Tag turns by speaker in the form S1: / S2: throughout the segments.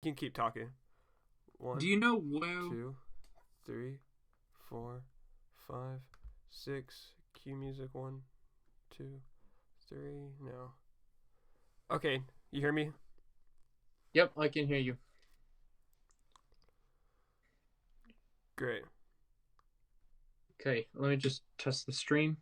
S1: You can keep talking.
S2: Do
S1: 1,
S2: you know where?
S1: 2, 3, 4, 5, 6. Cue music. 1, 2, 3. No. Okay, you hear me?
S2: Yep, I can hear you.
S1: Great.
S2: Okay, let me just test the stream.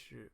S1: shoot.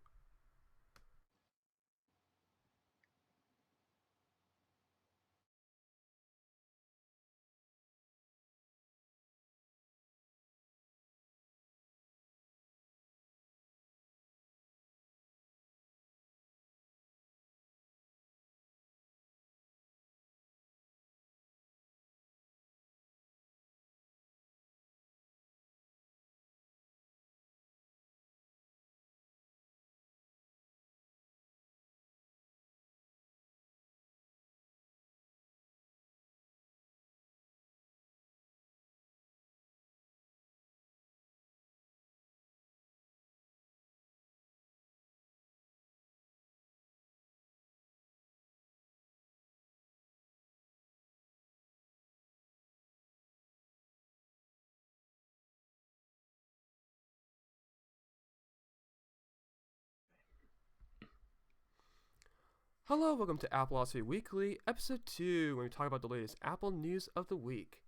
S1: Hello, welcome to Appleosophy Weekly, episode 2, when we talk about the latest Apple news of the week.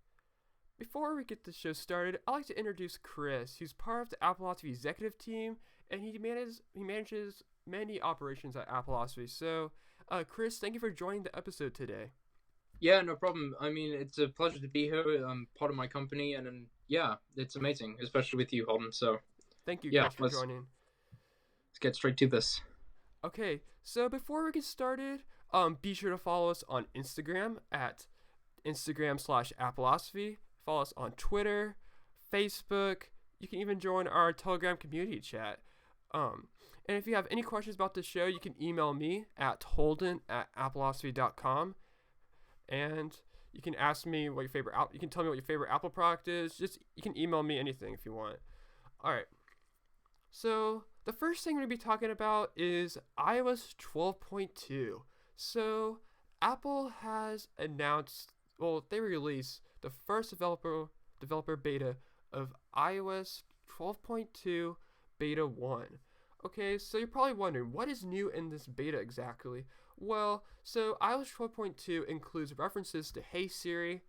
S1: Before we get the show started, I'd like to introduce Chris, who's part of the Appleosophy executive team, and he manages many operations at Appleosophy. So, Chris, thank you for joining the episode today.
S2: Yeah, no problem. I mean, it's a pleasure to be here. I'm part of my company, and yeah, it's amazing, especially with you, Holden. So,
S1: Thank you,
S2: yeah,
S1: Chris, for joining.
S2: Let's get straight to this.
S1: Okay, so before we get started, be sure to follow us on Instagram at Instagram/Appleosophy. Follow us on Twitter, Facebook. You can even join our Telegram community chat. And if you have any questions about the show, you can email me at holden@appleosophy.com. And you can ask me what your favorite you can tell me what your favorite Apple product is. You can email me anything if you want. All right. So the first thing we're going to be talking about is iOS 12.2. So Apple has announced, they released the first developer beta of iOS 12.2 Beta 1. Okay, so you're probably wondering, what is new in this beta exactly? Well, so iOS 12.2 includes references to Hey Siri.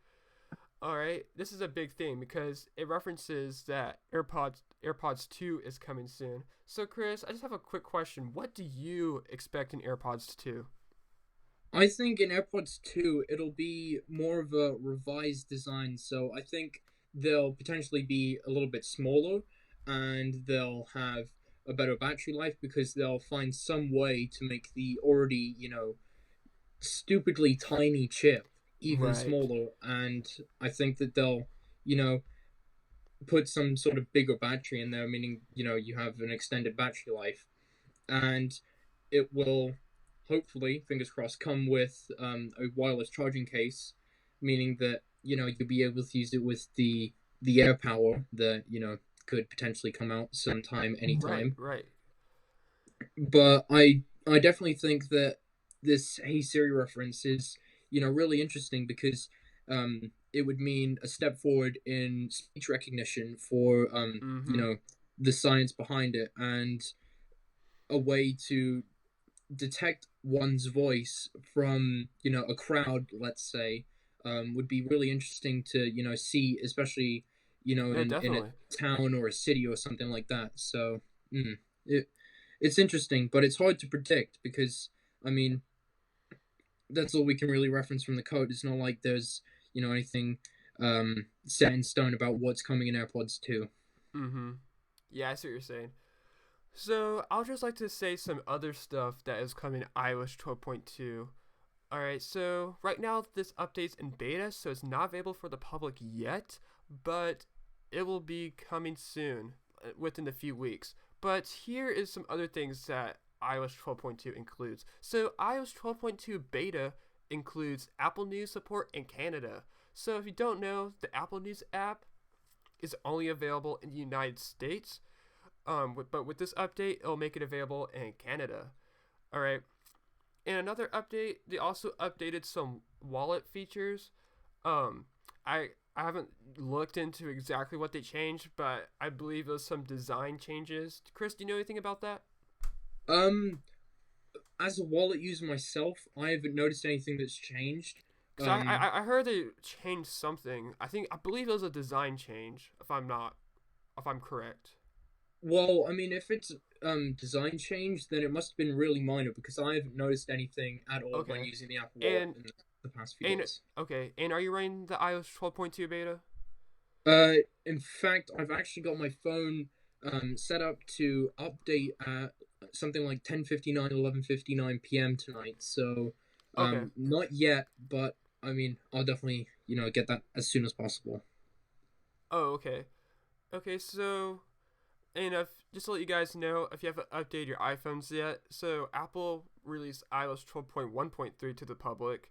S1: Alright, this is a big thing because it references that AirPods 2 is coming soon. So Chris, I just have a quick question. What do you expect in AirPods 2?
S2: I think in AirPods 2, it'll be more of a revised design. So I think they'll potentially be a little bit smaller, and they'll have a better battery life because they'll find some way to make the already, stupidly tiny chip even
S1: Right.
S2: smaller. And I think that they'll, you know, put some sort of bigger battery in there, meaning, you have an extended battery life. And it will hopefully, fingers crossed, come with a wireless charging case, meaning that, you'll be able to use it with the air power that, could potentially come out sometime,
S1: Right,
S2: anytime.
S1: right.
S2: But I definitely think that this Hey Siri reference is, really interesting because it would mean a step forward in speech recognition for
S1: Mm-hmm.
S2: the science behind it, and a way to detect one's voice from a crowd, let's say, would be really interesting to see, especially
S1: Yeah,
S2: in a
S1: definitely.
S2: town or a city or something like that. So it it's interesting, but it's hard to predict because, I mean, that's all we can really reference from the code. It's not like there's anything set in stone about what's coming in AirPods 2.
S1: Mm-hmm. Yeah, I see what you're saying. So I'll just like to say some other stuff that is coming in iOS 12.2. Alright, so right now this update's in beta, so it's not available for the public yet, but it will be coming soon, within a few weeks. But here is some other things that iOS 12.2 includes. So iOS 12.2 beta includes Apple News support in Canada. So if you don't know, the Apple News app is only available in the United States, but with this update, it'll make it available in Canada. All right. And another update, they also updated some wallet features. Um, I haven't looked into exactly what they changed, but I believe there's some design changes. Chris, do you know anything about that?
S2: Um, as a wallet user myself, I haven't noticed anything that's changed.
S1: Because
S2: Um,
S1: I heard they changed something. I believe it was a design change. If I'm correct.
S2: well, I mean, if it's design change, then it must have been really minor because I haven't noticed anything at all when
S1: Okay.
S2: using the Apple Wallet
S1: And
S2: in the past few
S1: and
S2: days.
S1: okay. And are you running the iOS 12.2 beta?
S2: Uh, in fact, I've actually got my phone set up to update at something like 10:59, 11:59 p.m. tonight. So,
S1: Okay.
S2: not yet, but I mean, I'll definitely get that as soon as possible.
S1: Oh, okay. Okay, so and if just to let you guys know, if you haven't updated your iPhones yet, so Apple released iOS 12.1.3 to the public.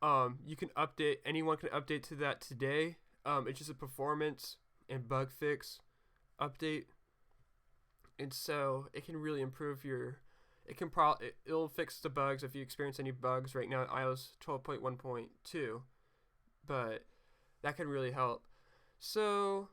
S1: You can update. Anyone can update to that today. It's just a performance and bug fix update, and so it can really improve your. It can it'll fix the bugs if you experience any bugs right now in iOS 12.1.2, but that can really help. So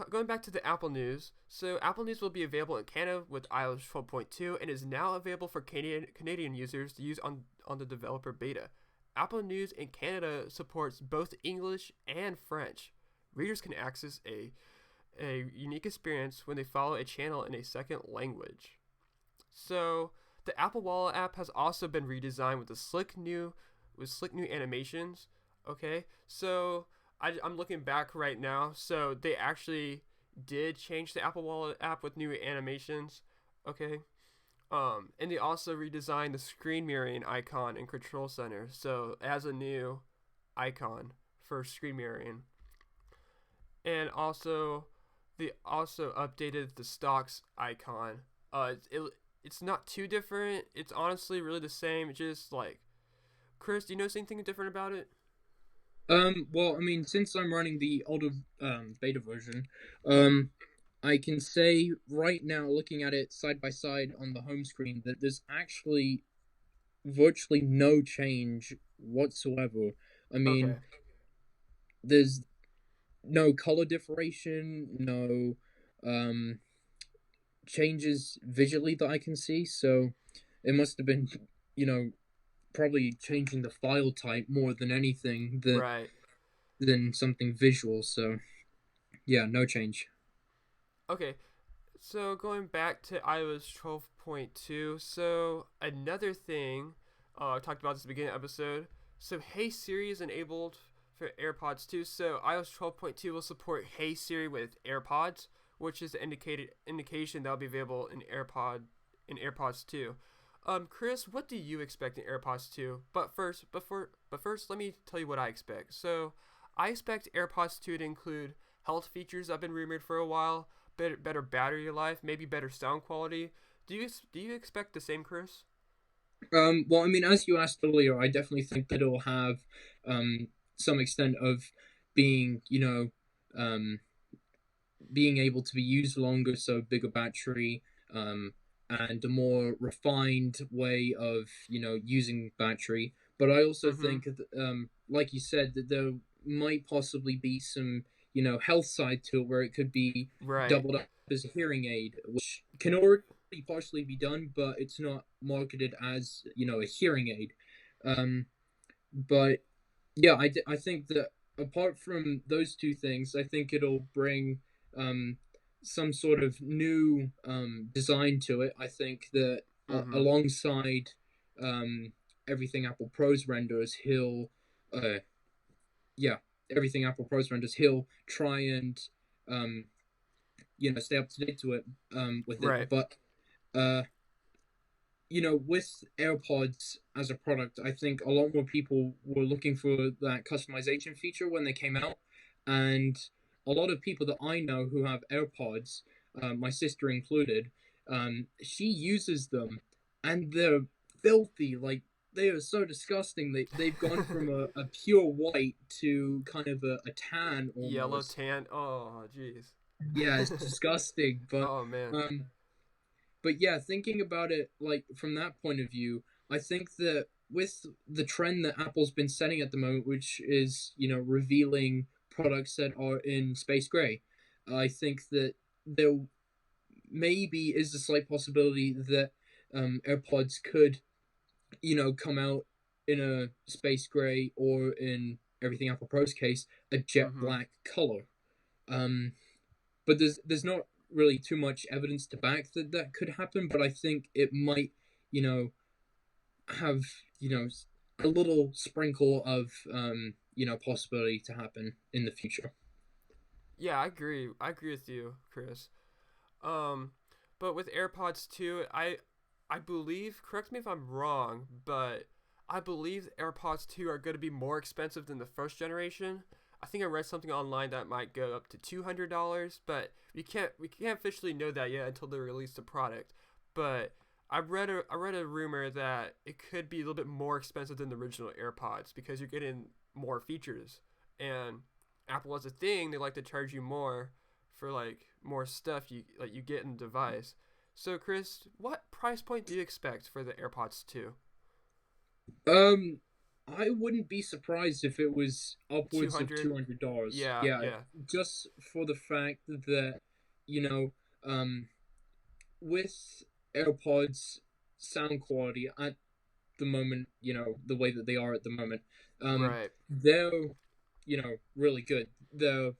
S1: going back to the Apple News, so Apple News will be available in Canada with iOS 12.2 and is now available for Canadian users to use on the developer beta. Apple News in Canada supports both English and French. Readers can access a unique experience when they follow a channel in a second language. So the Apple Wallet app has also been redesigned with slick new animations. Okay, so I'm looking back right now. So they actually did change the Apple Wallet app with new animations. Okay, and they also redesigned the screen mirroring icon in Control Center. So it has a new icon for screen mirroring, and also they also updated the stocks icon. It's not too different. It's honestly really the same. It's just like, Chris, do you notice anything different about it?
S2: Well, I mean, since I'm running the older beta version, um, I can say right now, looking at it side by side on the home screen, that there's actually virtually no change whatsoever. I
S1: Okay.
S2: mean, there's no color differentiation, no um, changes visually that I can see. So it must have been, you know, probably changing the file type more than anything
S1: Right.
S2: than something visual. So yeah, no change.
S1: Okay. So going back to iOS 12.2, so another thing I talked about this at the beginning of the episode. So Hey Siri is enabled for AirPods 2. So iOS 12.2 will support Hey Siri with AirPods, which is the indication that'll be available in AirPods 2. Chris, what do you expect in AirPods 2? But first, let me tell you what I expect. So I expect AirPods 2 to include health features that have been rumored for a while, better battery life, maybe better sound quality. Do you expect the same, Chris?
S2: Well, I mean, as you asked earlier, I definitely think that it'll have um, some extent of being, um, being able to be used longer, so bigger battery, and a more refined way of, using battery. But I also
S1: Mm-hmm.
S2: think, like you said, that there might possibly be some, health side to it where it could be
S1: Right.
S2: doubled up as a hearing aid, which can already partially be done, but it's not marketed as, a hearing aid. Um, but yeah, I think that apart from those two things, I think it'll bring um, some sort of new design to it. I think that
S1: Mm-hmm.
S2: alongside um, everything Apple Pros renders, uh, yeah, everything Apple Pros renders, he'll try and um, stay up to date to it with it.
S1: Right.
S2: But uh, with AirPods as a product, I think a lot more people were looking for that customization feature when they came out. And a lot of people that I know who have AirPods, my sister included, she uses them and they're filthy. Like, they are so disgusting. They've gone from a pure white to kind of a tan
S1: Yellow
S2: almost.
S1: tan. Oh, jeez.
S2: Yeah, it's disgusting. But
S1: Oh man.
S2: um, but yeah, thinking about it like from that point of view, I think that with the trend that Apple's been setting at the moment, which is revealing products that are in space gray, I think that there maybe is a slight possibility that AirPods could come out in a space gray or in everything Apple Pro's case a jet
S1: Mm-hmm.
S2: black color. Um, but there's not really too much evidence to back that could happen, but I think it might, you know, have, you know, a little sprinkle of, possibility to happen in the future.
S1: Yeah, I agree. I agree with you, Chris. Um, but with AirPods 2, I believe, correct me if I'm wrong, but I believe AirPods 2 are going to be more expensive than the first generation. I think I read something online that might go up to $200, but we can't officially know that yet until they release the product. But I read a rumor that it could be a little bit more expensive than the original AirPods because you're getting more features. And Apple has a thing, they like to charge you more for like more stuff you get in the device. So Chris, what price point do you expect for the AirPods 2?
S2: Um, I wouldn't be surprised if it was upwards of
S1: 200?
S2: $200.
S1: Yeah,
S2: Yeah,
S1: yeah.
S2: just for the fact that, you know, um, with AirPods sound quality at the moment, the way that they are at the moment,
S1: Right.
S2: they're, really good. The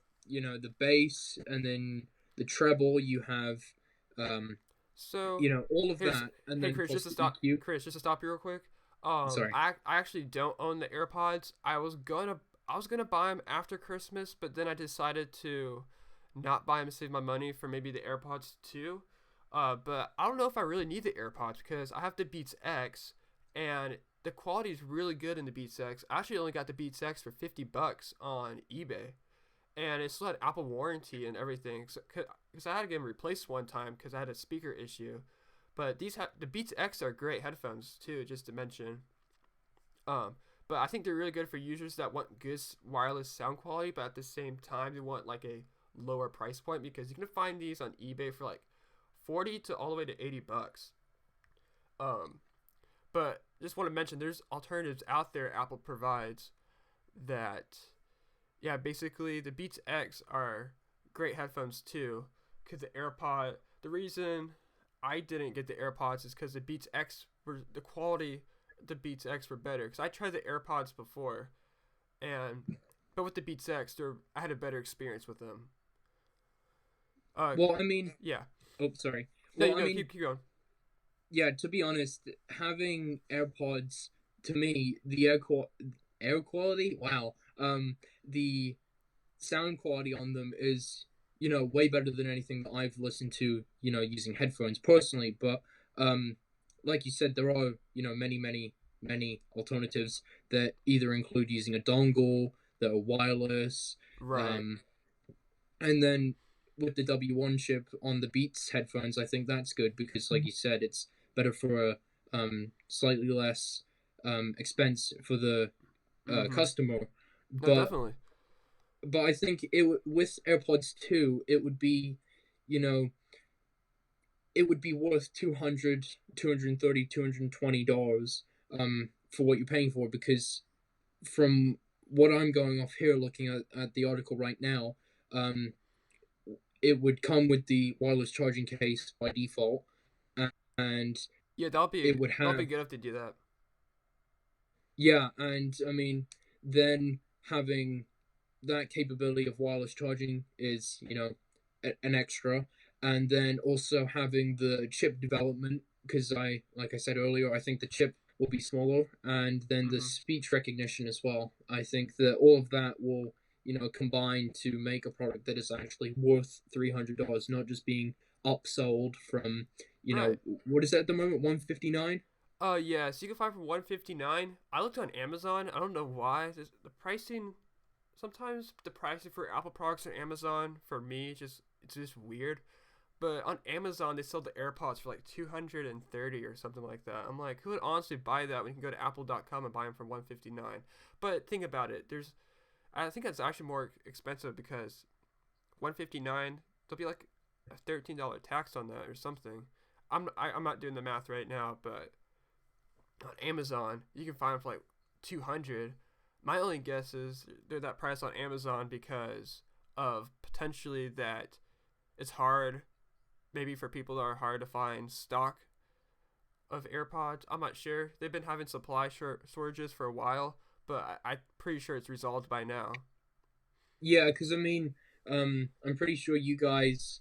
S2: bass, and then the treble, you have, um,
S1: So,
S2: all of
S1: here's
S2: that, and
S1: hey
S2: then
S1: Chris, just
S2: plus
S1: to
S2: the
S1: stop
S2: EQ.
S1: Chris, just to stop you real quick.
S2: Sorry.
S1: I actually don't own the AirPods. I was gonna buy them after Christmas, but then I decided to not buy them to save my money for maybe the AirPods 2. But I don't know if I really need the AirPods because I have the Beats X, and the quality is really good in the Beats X. I actually only got the Beats X for $50 on eBay, and it still had Apple warranty and everything. Because I had to get them replaced one time because I had a speaker issue. But the Beats X are great headphones too, just to mention. Um, but I think they're really good for users that want good wireless sound quality, but at the same time they want like a lower price point because you can find these on eBay for like 40 to all the way to $80. Um, but just want to mention there's alternatives out there Apple provides that, yeah, basically the Beats X are great headphones too. Because the reason I didn't get the AirPods is because the Beats X were the quality. The Beats X were better because I tried the AirPods before, and but with the Beats X, I had a better experience with them.
S2: Well, I mean,
S1: Yeah.
S2: oh, sorry.
S1: No,
S2: Well, I mean,
S1: keep going.
S2: yeah, to be honest, having AirPods, to me, air quality, wow, the sound quality on them is, way better than anything that I've listened to, using headphones personally. But, um, like you said, there are, many, many, many alternatives that either include using a dongle, that are wireless,
S1: Right.
S2: um, and then with the W1 chip on the Beats headphones, I think that's good because, like you said, it's better for a, slightly less, expense for the,
S1: Mm-hmm.
S2: customer.
S1: No,
S2: But
S1: definitely.
S2: I think with AirPods 2, it would be, you know, it would be worth 230 $220, for what you're paying for, because from what I'm going off here, looking at the article right now, um, it would come with the wireless charging case by default, and
S1: Yeah,
S2: it would
S1: that'll be
S2: have,
S1: good if they do that.
S2: yeah, and I mean, then having that capability of wireless charging is, an extra, and then also having the chip development, because like I said earlier, I think the chip will be smaller, and then the
S1: Mm-hmm.
S2: speech recognition as well. I think that all of that will, combine to make a product that is actually worth $300, not just being upsold from,
S1: Right.
S2: what is that at the moment, 159.
S1: Yeah. So you can find for 159. I looked on Amazon. I don't know why. The pricing. Sometimes the pricing for Apple products on Amazon for me it's just weird. But on Amazon they sell the AirPods for like 230 or something like that. I'm like, who would honestly buy that when you can go to apple.com and buy them for 159? But think about it. I think that's actually more expensive because 159 there'll be like a $13 tax on that or something. I'm not doing the math right now, but on Amazon you can find them for like 200. My only guess is they're that price on Amazon because of potentially that it's hard, maybe for people that are hard to find stock of AirPods. I'm not sure. They've been having shortages for a while, but I'm pretty sure it's resolved by now.
S2: Yeah, because I mean, I'm pretty sure you guys,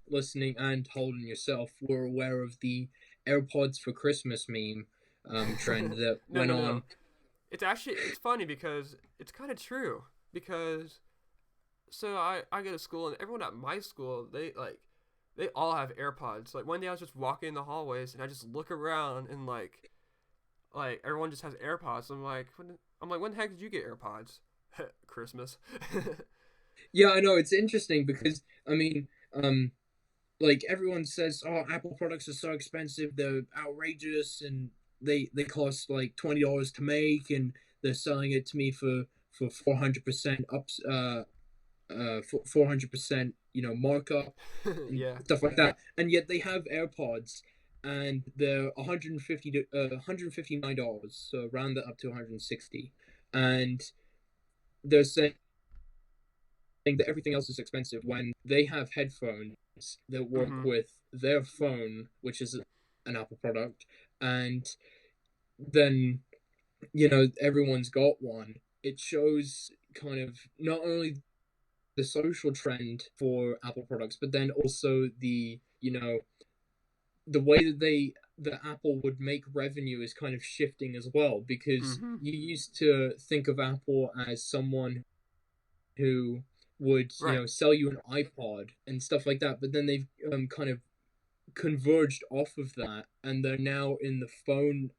S2: listening, and Holden yourself, were aware of the AirPods for Christmas meme trend that
S1: No,
S2: went
S1: no, no.
S2: on.
S1: It's funny because it's kind of true because so I go to school and everyone at my school they all have AirPods. Like one day I was just walking in the hallways and I just look around and like everyone just has AirPods. I'm like when the heck did you get AirPods? Christmas.
S2: Yeah, I know, it's interesting because like everyone says, oh, Apple products are so expensive, they're outrageous, and they cost like $20 to make, and they're selling it to me for 400% ups 400% markup and
S1: Yeah.
S2: stuff like that, and yet they have AirPods and they're 159 dollars, so round that up to 160, and they're saying that everything else is expensive when they have headphones that work
S1: Mhm.
S2: with their phone, which is an Apple product, and then everyone's got one. It shows kind of not only the social trend for Apple products, but then also the way that Apple would make revenue is kind of shifting as well, because
S1: Mhm.
S2: you used to think of Apple as someone who would
S1: Right.
S2: sell you an iPod and stuff like that, but then they've kind of converged off of that, and they're now in the phone,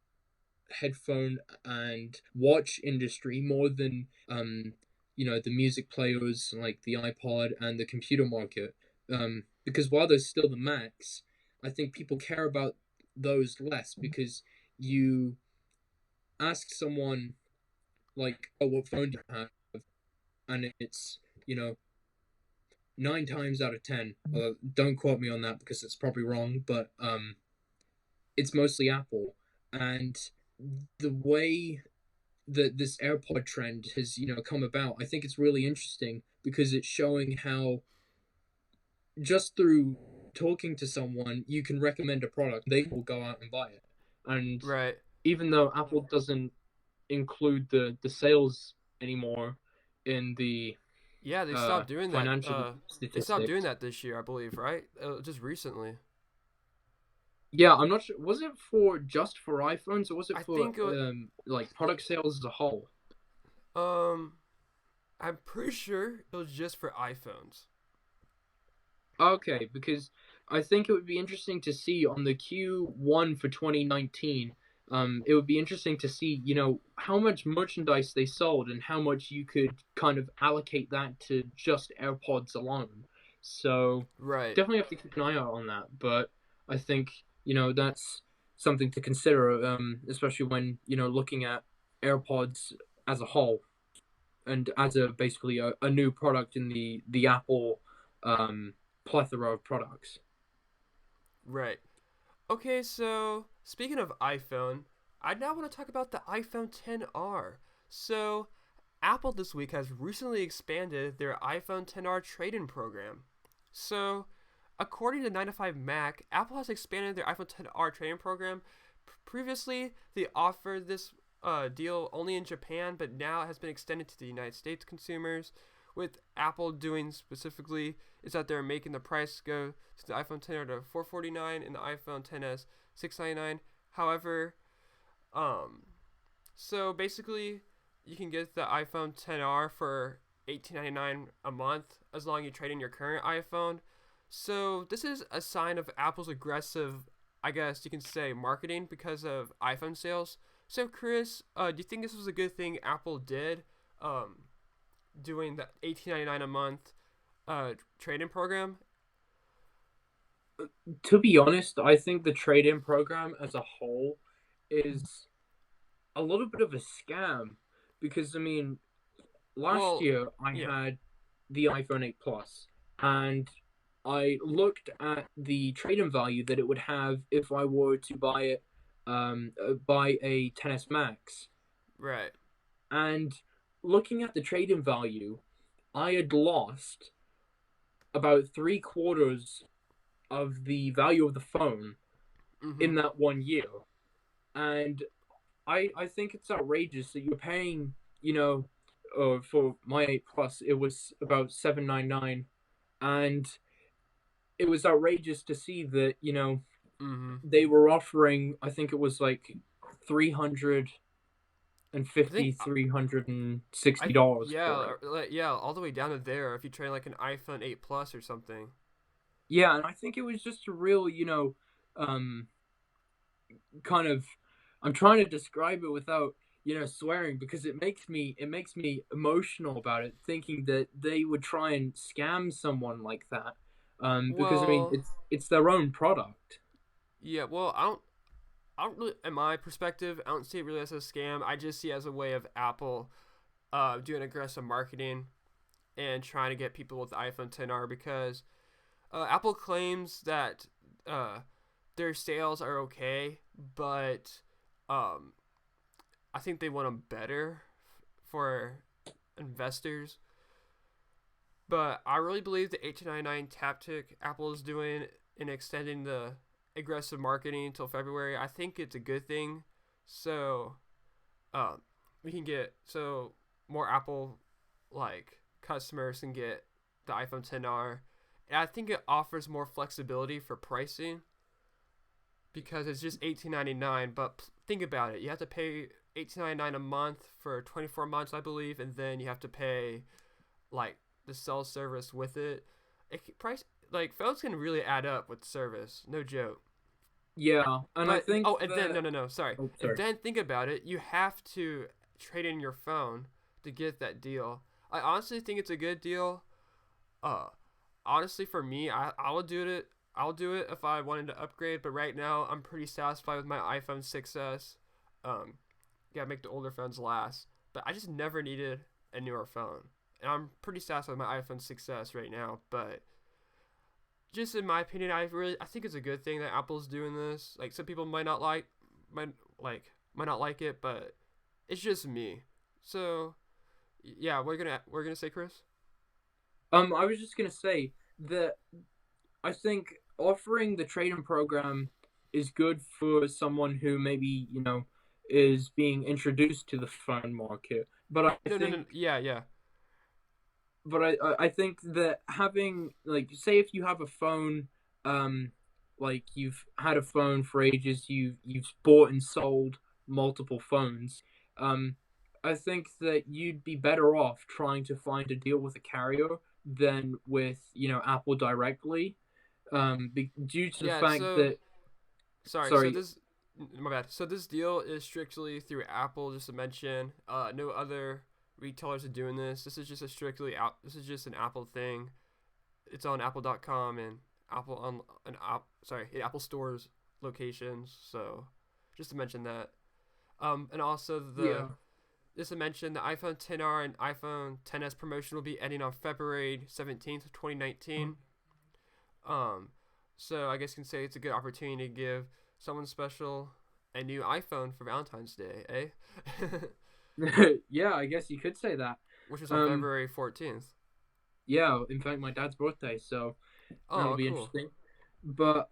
S2: headphone, and watch industry more than the music players like the iPod and the computer market. Because while there's still the Macs, I think people care about those less, because you ask someone like, "Oh, what phone do you have?" and it's 9 times out of 10. Don't quote me on that because it's probably wrong, but it's mostly Apple, and the way that this AirPod trend has come about, I think it's really interesting because it's showing how just through talking to someone you can recommend a product, they will go out and buy it. And
S1: Right.
S2: even though Apple doesn't include the sales anymore in the
S1: Yeah, they stopped doing that.
S2: financial
S1: They stopped doing
S2: statistics.
S1: that this year, I believe, right? Just recently.
S2: Yeah, I'm not sure. Was it for just for iPhones, or was it
S1: I
S2: for
S1: think it,
S2: like product sales as a whole?
S1: um I'm pretty sure it was just for iPhones.
S2: Okay, because I think it would be interesting to see on the Q1 for 2019. It would be interesting to see, how much merchandise they sold and how much you could kind of allocate that to just AirPods alone. So
S1: Right.
S2: definitely have to keep an eye out on that. But I think, that's something to consider, especially when, looking at AirPods as a whole and as a basically a new product in the Apple plethora of products.
S1: Right. Okay, so speaking of iPhone, I now want to talk about the iPhone 10R. So, Apple this week has recently expanded their iPhone 10R trade-in program. So, according to 9 to 5 Mac, Apple has expanded their iPhone 10R trade-in program. Previously, they offered this deal only in Japan, but now it has been extended to the United States consumers. With Apple doing specifically is that they're making the price go to the iPhone 10R to $449 and the iPhone 10s $699. However, um, so basically, you can get the iPhone 10R for $18.99 a month as long as you trade in your current iPhone. So this is a sign of Apple's aggressive, I guess you can say, marketing because of iPhone sales. So Chris, do you think this was a good thing Apple did, doing the $18.99 a month trade-in program?
S2: To be honest, I think the trade-in program as a whole is a little bit of a scam, because last
S1: Well,
S2: year I
S1: yeah,
S2: had the iPhone 8 Plus, and I looked at the trade-in value that it would have if I were to buy a 10s Max,
S1: right.
S2: and looking at the trade-in value, I had lost about 3/4 of the value of the phone
S1: Mm-hmm.
S2: in that 1 year. And I think it's outrageous that you're paying, for my 8 Plus, it was about 799, and it was outrageous to see that,
S1: Mm-hmm.
S2: they were offering, I think it was like 350
S1: I think
S2: $360 for it.
S1: yeah, all the way down to there if you trade like an iPhone 8 Plus or something.
S2: Yeah, and I think it was just a real, um, kind of. I'm trying to describe it without, swearing, because it makes me emotional about it, thinking that they would try and scam someone like that. Because I mean,
S1: Well,
S2: it's their own product.
S1: yeah, well, I don't really, in my perspective, I don't see it really as a scam. I just see it as a way of Apple doing aggressive marketing and trying to get people with the iPhone 10R because Apple claims that uh, their sales are okay, but um, I think they want them better for investors. But I really believe the 1899 tactic Apple is doing in extending the aggressive marketing until February, I think it's a good thing. So um, we can get more Apple like customers can get the iPhone 10R. And I think it offers more flexibility for pricing because it's just 18.99. But think about it, you have to pay 18.99 a month for 24 months, I believe, and then you have to pay like the cell service with it. Price like phones can really add up with service, no joke.
S2: Yeah, and I
S1: But
S2: think
S1: and then
S2: that.
S1: no, sorry.
S2: Oh,
S1: And
S2: sorry.
S1: then think about it, you have to trade in your phone to get that deal. I honestly think it's a good deal. Uh, honestly, for me, I would do it. I'll do it if I wanted to upgrade. But right now, I'm pretty satisfied with my iPhone 6s. Um, gotta make the older phones last. But I just never needed a newer phone, and I'm pretty satisfied with my iPhone 6s right now. But just in my opinion, I think it's a good thing that Apple's doing this. Like some people might might not like it, but it's just me. So yeah, we're gonna say Chris.
S2: I was just gonna say that I think offering the trade-in program is good for someone who maybe, is being introduced to the phone market.
S1: No. Yeah.
S2: But I think that having, like, say if you have a phone, like you've had a phone for ages, you've bought and sold multiple phones. um I think that you'd be better off trying to find a deal with a carrier than with, Apple directly, due to the
S1: Yeah.
S2: fact
S1: So
S2: that.
S1: sorry. So
S2: Sorry.
S1: this my bad. So this deal is strictly through Apple, just to mention. No other retailers are doing this. This is just a strictly out. This is just an Apple thing. It's on Apple.com and Apple on an app. Sorry, Apple stores locations. So just to mention that. And also
S2: Yeah.
S1: just to mention the iPhone 10R and iPhone 10s promotion will be ending on February 17th, 2019. Um, so I guess you can say it's a good opportunity to give someone special a new iPhone for Valentine's Day, eh?
S2: Yeah, I guess you could say that.
S1: Which is on
S2: um
S1: February 14th.
S2: yeah, in fact, my dad's birthday, so that'll
S1: Oh,
S2: be
S1: cool.
S2: interesting. But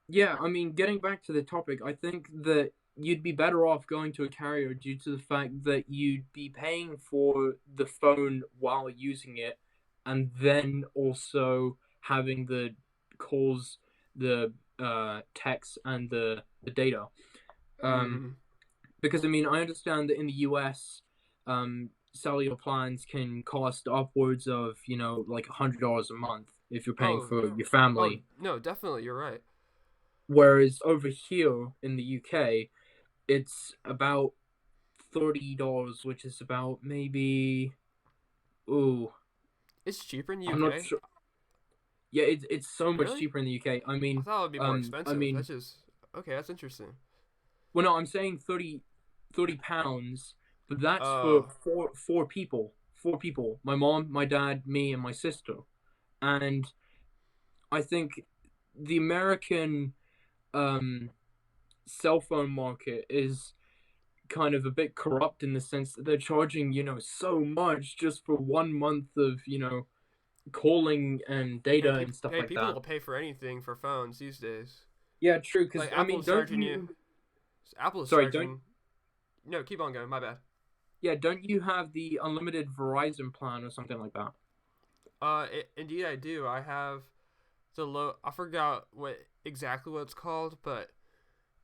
S2: yeah, I mean, getting back to the topic, I think that you'd be better off going to a carrier due to the fact that you'd be paying for the phone while using it, and then also having the calls, the texts, and the data. Um,
S1: Mm-hmm.
S2: because I mean, I understand that in the US, cellular plans can cost upwards of, like $100 a month if you're paying
S1: Oh,
S2: for your
S1: oh
S2: family.
S1: no, definitely, you're right.
S2: Whereas over here in the UK, it's about $30, which is about maybe. Ooh,
S1: It's cheaper in the
S2: I'm not
S1: UK.
S2: sure. Yeah, it's so much
S1: Really?
S2: cheaper in the UK. I
S1: I
S2: mean,
S1: thought it would be more
S2: I
S1: expensive.
S2: mean,
S1: That's just okay. That's interesting.
S2: well, no, I'm saying 30 pounds, but that's for
S1: Oh,
S2: four people. Four people: my mom, my dad, me, and my sister. And I think the American um, cell phone market is kind of a bit corrupt in the sense that they're charging, so much just for 1 month of, calling and data and stuff like
S1: people
S2: that.
S1: will pay for anything for phones these days.
S2: Yeah, true. Because
S1: Like
S2: I mean,
S1: Apple's charging you. Apple's
S2: sorry, don't.
S1: charging. No, keep on going. My bad.
S2: Yeah, don't you have the unlimited Verizon plan or something like that?
S1: Indeed I do. I have the low. I forgot what exactly what it's called, but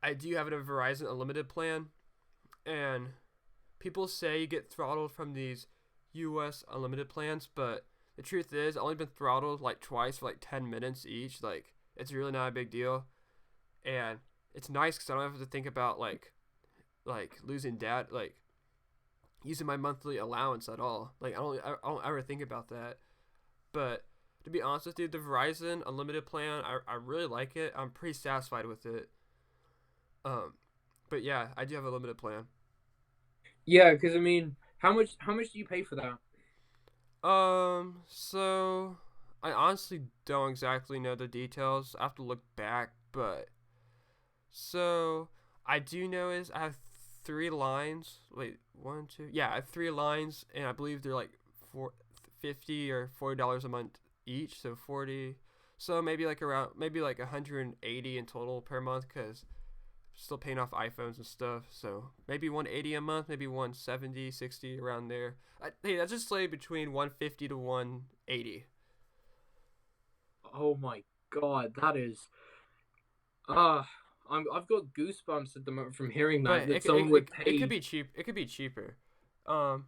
S1: I do have a Verizon Unlimited plan, and people say you get throttled from these U.S. Unlimited plans, but the truth is, I've only been throttled like twice for like 10 minutes each. Like it's really not a big deal, and it's nice because I don't have to think about like losing data, like using my monthly allowance at all. Like I don't ever think about that. But to be honest with you, the Verizon Unlimited plan, I really like it. I'm pretty satisfied with it. Um, but yeah, I do have a limited plan.
S2: Yeah, because I mean, how much do you pay for that?
S1: So I honestly don't exactly know the details. I have to look back, but so I do know is I have 3 lines. Wait, one, two. Yeah, I have 3 lines, and I believe they're like four, $50 or $40 a month each. So 40. So maybe like around maybe like 180 in total per month, because still paying off iPhones and stuff. So maybe 180 a month, maybe 170, 60 around there. Hey, that's just like between 150 to 180.
S2: Oh my god, that is ah. I've got goosebumps at the moment from hearing
S1: But
S2: that someone would
S1: it could
S2: pay.
S1: be cheap. It could be cheaper. Um,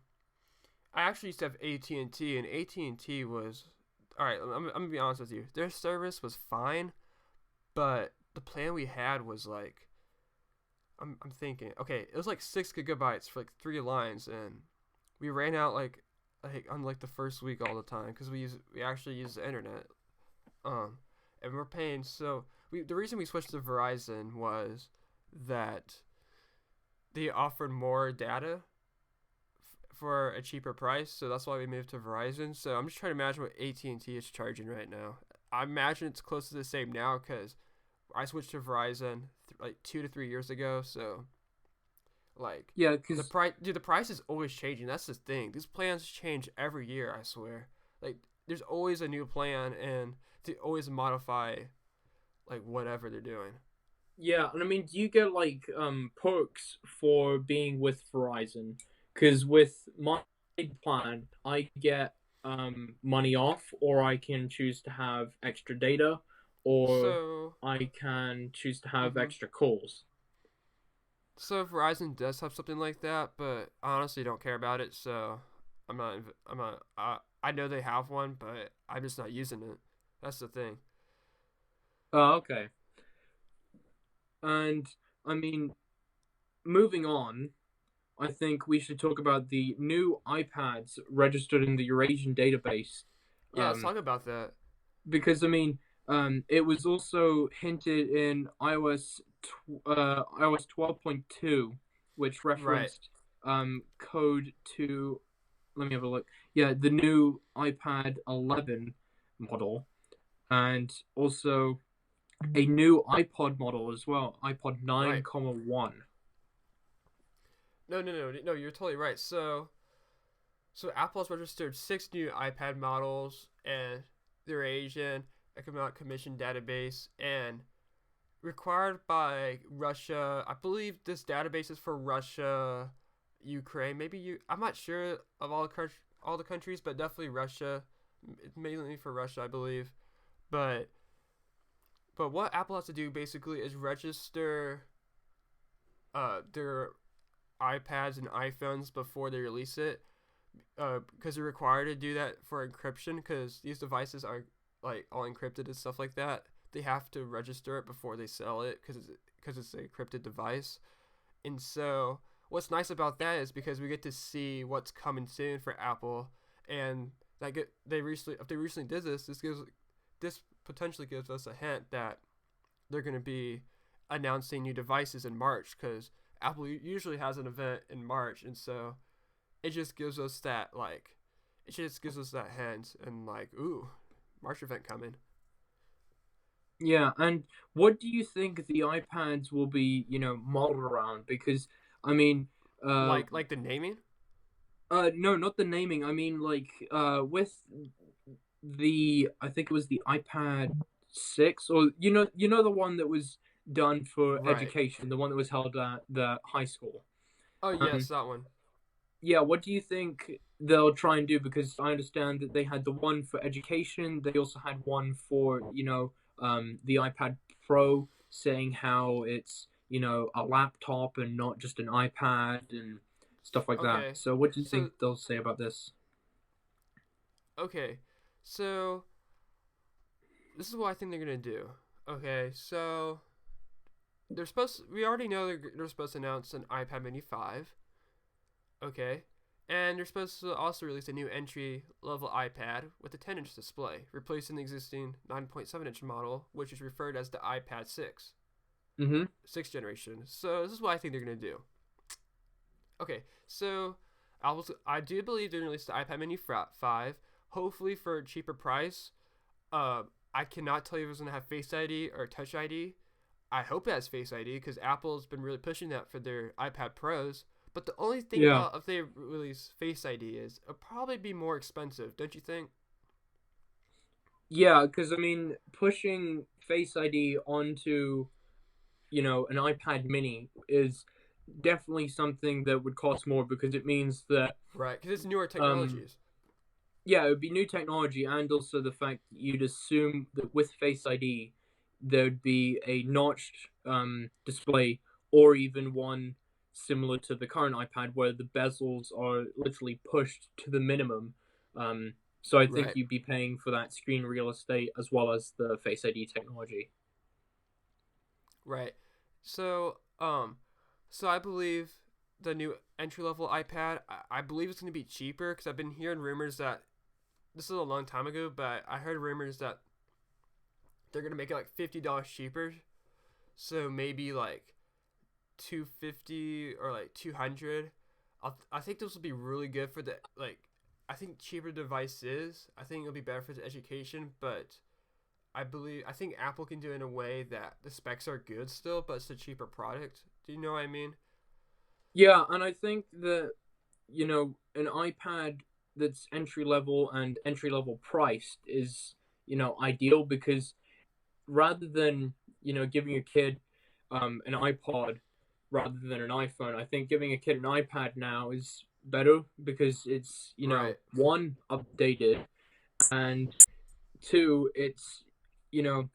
S1: I actually used to have AT&T, and AT&T was all right. I'm gonna be honest with you. Their service was fine, but the plan we had was like I'm thinking. Okay, it was like 6 gigabytes for like 3 lines, and we ran out like on like the first week all the time because we actually use the internet. Um, and we're paying so the reason we switched to Verizon was that they offered more data for a cheaper price, so that's why we moved to Verizon. So I'm just trying to imagine what AT&T is charging right now. I imagine it's close to the same now because I switched to Verizon like 2 to 3 years ago. So like
S2: Yeah,
S1: the
S2: because
S1: price, dude, the price is always changing. That's the thing. These plans change every year. I swear. Like there's always a new plan, and to always modify like whatever they're doing.
S2: yeah, and I mean, do you get like perks for being with Verizon? Because with my plan, I get money off, or I can choose to have extra data, or
S1: So,
S2: I can choose to have
S1: mm-hmm.
S2: extra calls.
S1: So Verizon does have something like that, but I honestly don't care about it. So I'm not. I'm not. I know they have one, but I'm just not using it. That's the thing.
S2: Oh, okay. And I mean, moving on, I think we should talk about the new iPads registered in the Eurasian database.
S1: Yeah, let's
S2: Um,
S1: talk about that.
S2: because I mean, it was also hinted in iOS 12.2, which
S1: Right.
S2: referenced code to. Let me have a look. Yeah, the new iPad 11 model, and also a new iPod model as well, iPod 9,
S1: Right.
S2: 1.
S1: No. You're totally right. So Apple's registered 6 new iPad models, and they're Asian Economic Commission database, and required by Russia. I believe this database is for Russia, Ukraine, maybe you. I'm not sure of all the countries, but definitely Russia. It's mainly for Russia, I believe. But what Apple has to do basically is register their iPads and iPhones before they release it, because they're required to do that for encryption. Because these devices are like all encrypted and stuff like that. They have to register it before they sell it because it's an encrypted device. And so what's nice about that is because we get to see what's coming soon for Apple, and they recently if they recently did this potentially gives us a hint that they're going to be announcing new devices in March, because Apple usually has an event in March, and so it just gives us that hint, and like, ooh, March event coming.
S2: Yeah, and what do you think the iPads will be, modeled around? Because I mean, uh,
S1: Like the naming.
S2: no, not the naming. I mean, like, with I think it was the iPad 6, or the one that was done for
S1: Right.
S2: education, the one that was held at the high school.
S1: Oh
S2: Um,
S1: yes, that one.
S2: yeah, what do you think? they'll try and do, because I understand that they had the one for education. They also had one for the iPad Pro, saying how it's a laptop and not just an iPad and stuff like that.
S1: Okay,
S2: So what do you think
S1: so
S2: they'll say about this?
S1: okay, so this is what I think they're gonna do. Okay, so they're supposed. We already know they're supposed to announce an iPad Mini 5. Okay, and they're supposed to also release a new entry level iPad with a 10-inch display, replacing the existing 9.7-inch model, which is referred as the iPad 6,
S2: Mm-hmm.
S1: sixth generation. So this is what I think they're gonna do. Okay, so I do believe they're gonna release the iPad Mini 5, hopefully for a cheaper price. Uh, I cannot tell you if it's gonna have Face ID or Touch ID. I hope it has Face ID because Apple's been really pushing that for their iPad Pros. But the only thing
S2: Yeah.
S1: about if they release Face ID is it'll probably be more expensive, don't you think?
S2: Yeah, because I mean, pushing Face ID onto an iPad Mini is definitely something that would cost more, because it means that
S1: Right, because it's newer
S2: um
S1: technologies.
S2: yeah, it would be new technology, and also the fact that you'd assume that with Face ID there'd be a notched display, or even one similar to the current iPad where the bezels are literally pushed to the minimum. So I think
S1: Right,
S2: you'd be paying for that screen real estate as well as the Face ID technology.
S1: right. So, so I believe the new entry level iPad, I believe it's gonna be cheaper because I've been hearing rumors that this is a long time ago, but I heard rumors that they're gonna make it like $50 cheaper. So maybe like 250 or like 200. I think this will be really good for the like. I think cheaper devices. I think it'll be better for the education, but I think Apple can do it in a way that the specs are good still, but it's a cheaper product. Do you know what I mean?
S2: Yeah, and I think that an iPad that's entry level and entry level priced is ideal, because rather than giving a kid an iPod rather than an iPhone, I think giving a kid an iPad now is better, because it's
S1: Right,
S2: one, updated, and two, it's you know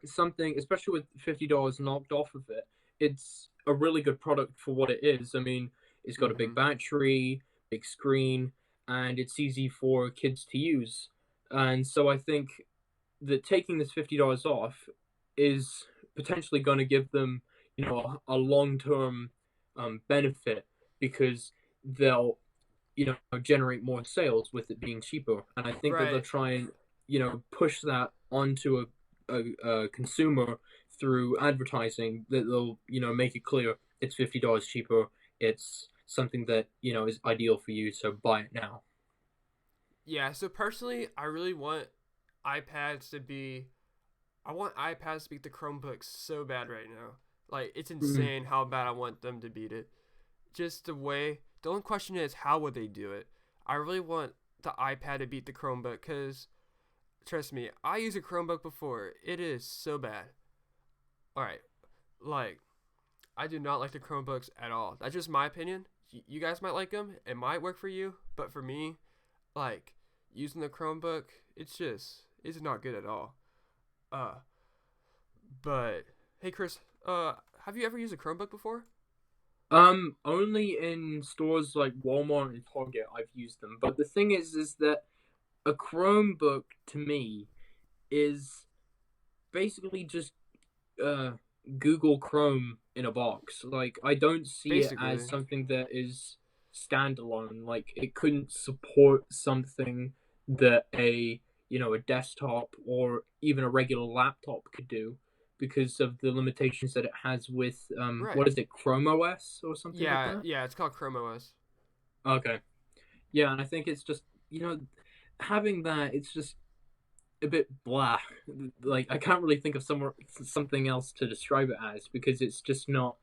S2: something, especially with $50 knocked off of it, it's a really good product for what it is. I mean, it's got a big
S1: mm-hmm.
S2: battery, big screen, and it's easy for kids to use. And so I think that taking this $50 off is potentially going to give them, a long term benefit, because they'll, generate more sales with it being cheaper. And I think that they'll
S1: Right.
S2: try and, push that onto a consumer through advertising, that they'll, make it clear it's $50 cheaper. It's something that, is ideal for you. So buy it now.
S1: Yeah. So personally, I really want iPads to be. I want iPads to beat the Chromebooks so bad right now. Like it's
S2: Mm-hmm.
S1: insane how bad I want them to beat it. Just the way. The only question is how would they do it? I really want the iPad to beat the Chromebook because trust me, I used a Chromebook before. It is so bad. All right, like I do not like the Chromebooks at all. That's just my opinion. You guys might like them. It might work for you, but for me, like using the Chromebook, it's not good at all. Uh, but hey, Chris, have you ever used a Chromebook before?
S2: Only in stores like Walmart and Target I've used them. But the thing is that a Chromebook to me is basically just uh Google Chrome in a box. Like, I don't see it as
S1: Basically,
S2: something that is standalone. Like, it couldn't support something that a desktop or even a regular laptop could do, because of the limitations that it has with
S1: right?
S2: what is it, Chrome OS or something like
S1: Yeah,
S2: that?
S1: yeah. It's called Chrome OS.
S2: Okay. Yeah, and I think it's just, having that, it's just a bit blah. Like, I can't really think of something else to describe it as, because it's just not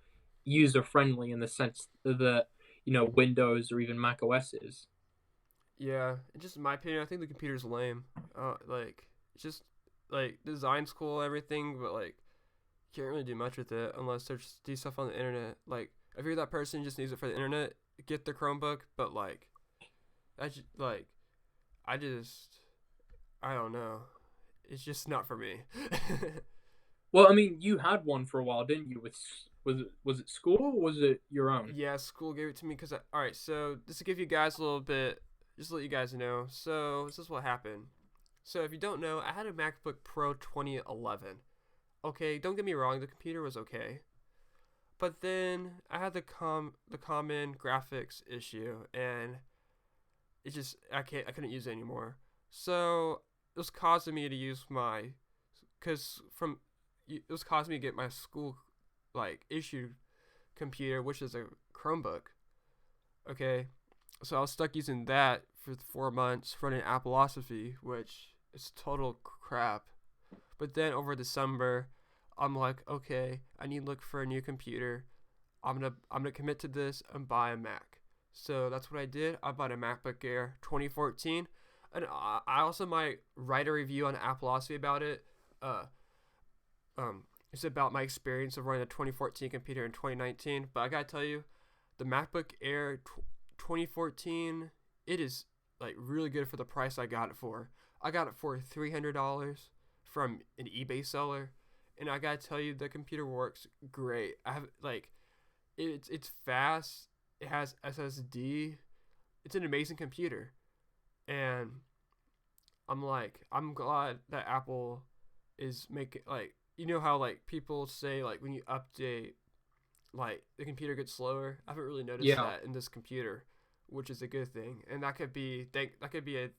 S2: user friendly in the sense that Windows or even Mac OS is.
S1: Yeah, just in my opinion, I think the computer's lame. Like it's just like design's cool, everything, but like you can't really do much with it unless there's do stuff on the internet. Like if you're that person who just needs it for the internet, get the Chromebook. But like Like I just I don't know. It's just not for me.
S2: Well, I mean, you had one for a while, didn't you? With was it school or was it your own?
S1: Yeah, school gave it to me because all right. So just to give you guys a little bit, just to let you guys know. So this is what happened. So if you don't know, I had a MacBook Pro 2011. Okay, don't get me wrong, the computer was okay, but then I had the common graphics issue, and it just I couldn't use it anymore. So it was causing me to use my because from it was causing me to get my school like issued computer, which is a Chromebook. Okay, so I was stuck using that for 4 months running Appleosophy, which is total crap. But then over December, I'm like, okay, I need to look for a new computer. I'm gonna commit to this and buy a Mac. So that's what I did. I bought a MacBook Air 2014, and I also might write a review on Appleosophy about it. Uh, it's about my experience of running a 2014 computer in 2019. But I gotta tell you, the MacBook Air 2014, it is like really good for the price I got it for. I got it for $300 from an eBay seller, and I gotta tell you, the computer works great. I have like, it's fast. It has SSD. It's an amazing computer, and I'm glad that Apple is making like how like people say like when you update like the computer gets slower. I haven't really noticed
S2: Yeah.
S1: that in this computer, which is a good thing, and that could be a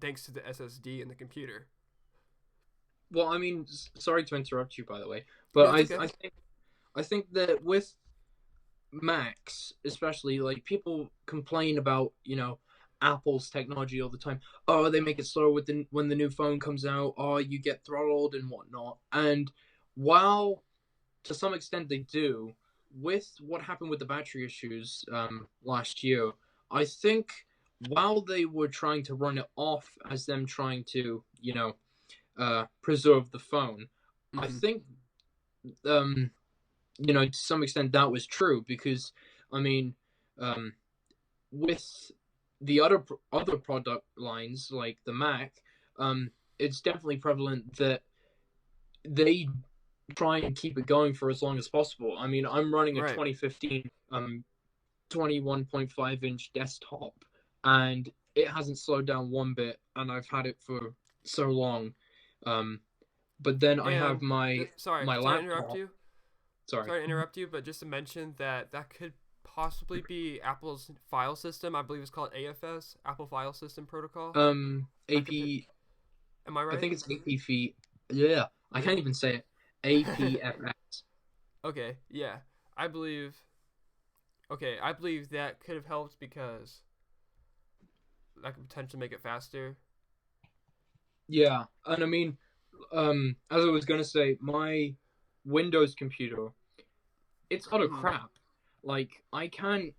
S1: thanks to the SSD in the computer.
S2: Well, I mean, sorry to interrupt you, by the way, but
S1: No, it's okay.
S2: I think that with Macs, especially, like people complain about Apple's technology all the time. Oh, they make it slower with when the new phone comes out. Oh, you get throttled and whatnot. And while to some extent they do, with what happened with the battery issues last year, I think while they were trying to run it off as them trying to preserve the phone, I
S1: Mm-hmm.
S2: think um, to some extent that was true because I mean, um, with the other product lines like the Mac, it's definitely prevalent that they try and keep it going for as long as possible. I mean, I'm running a
S1: Right.
S2: 2015 21.5-inch desktop, and it hasn't slowed down one bit, and I've had it for so long. Um, but then I have
S1: And
S2: my my
S1: sorry to interrupt
S2: laptop.
S1: you.
S2: Sorry.
S1: Sorry to interrupt you, but just to mention that that could possibly be Apple's file system. I believe it's called AFS, Apple File System Protocol. That could.
S2: AP.
S1: Am I
S2: I
S1: right?
S2: think it's AP feet. Yeah, I can't even say it. APFS.
S1: Okay. Yeah. I believe. Okay. I believe that could have helped because that could potentially make it faster.
S2: Yeah, and I mean, as I was gonna say, my Windows computer, it's utter
S1: Mm-hmm.
S2: crap. Like I can't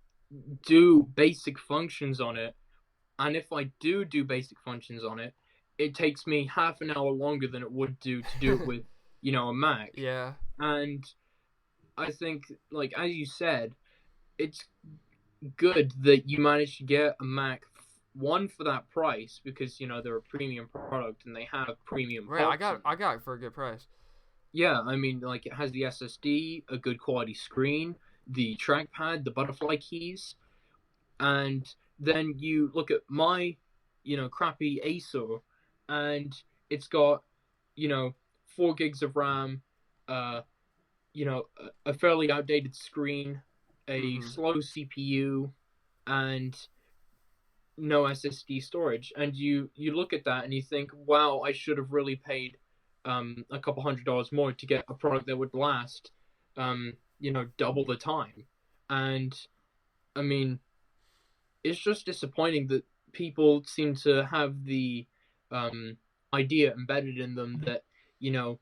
S2: do basic functions on it, and if I do basic functions on it, it takes me half an hour longer than it would do it with, a Mac.
S1: Yeah.
S2: And I think, like as you said, it's good that you managed to get a Mac one for that price because they're a premium product and they have premium
S1: Right.
S2: parts in
S1: I
S2: them.
S1: got it for a good price.
S2: Yeah, I mean, like it has the SSD, a good quality screen, the trackpad, the butterfly keys, and then you look at my, crappy Acer, and it's got, you know, 4 gigs of RAM, uh, a fairly outdated screen, a
S1: Mm-hmm.
S2: slow CPU, and no SSD storage. And you look at that and you think, wow, I should have really paid a couple $100 more to get a product that would last double the time. And I mean, it's just disappointing that people seem to have the um, idea embedded in them that you know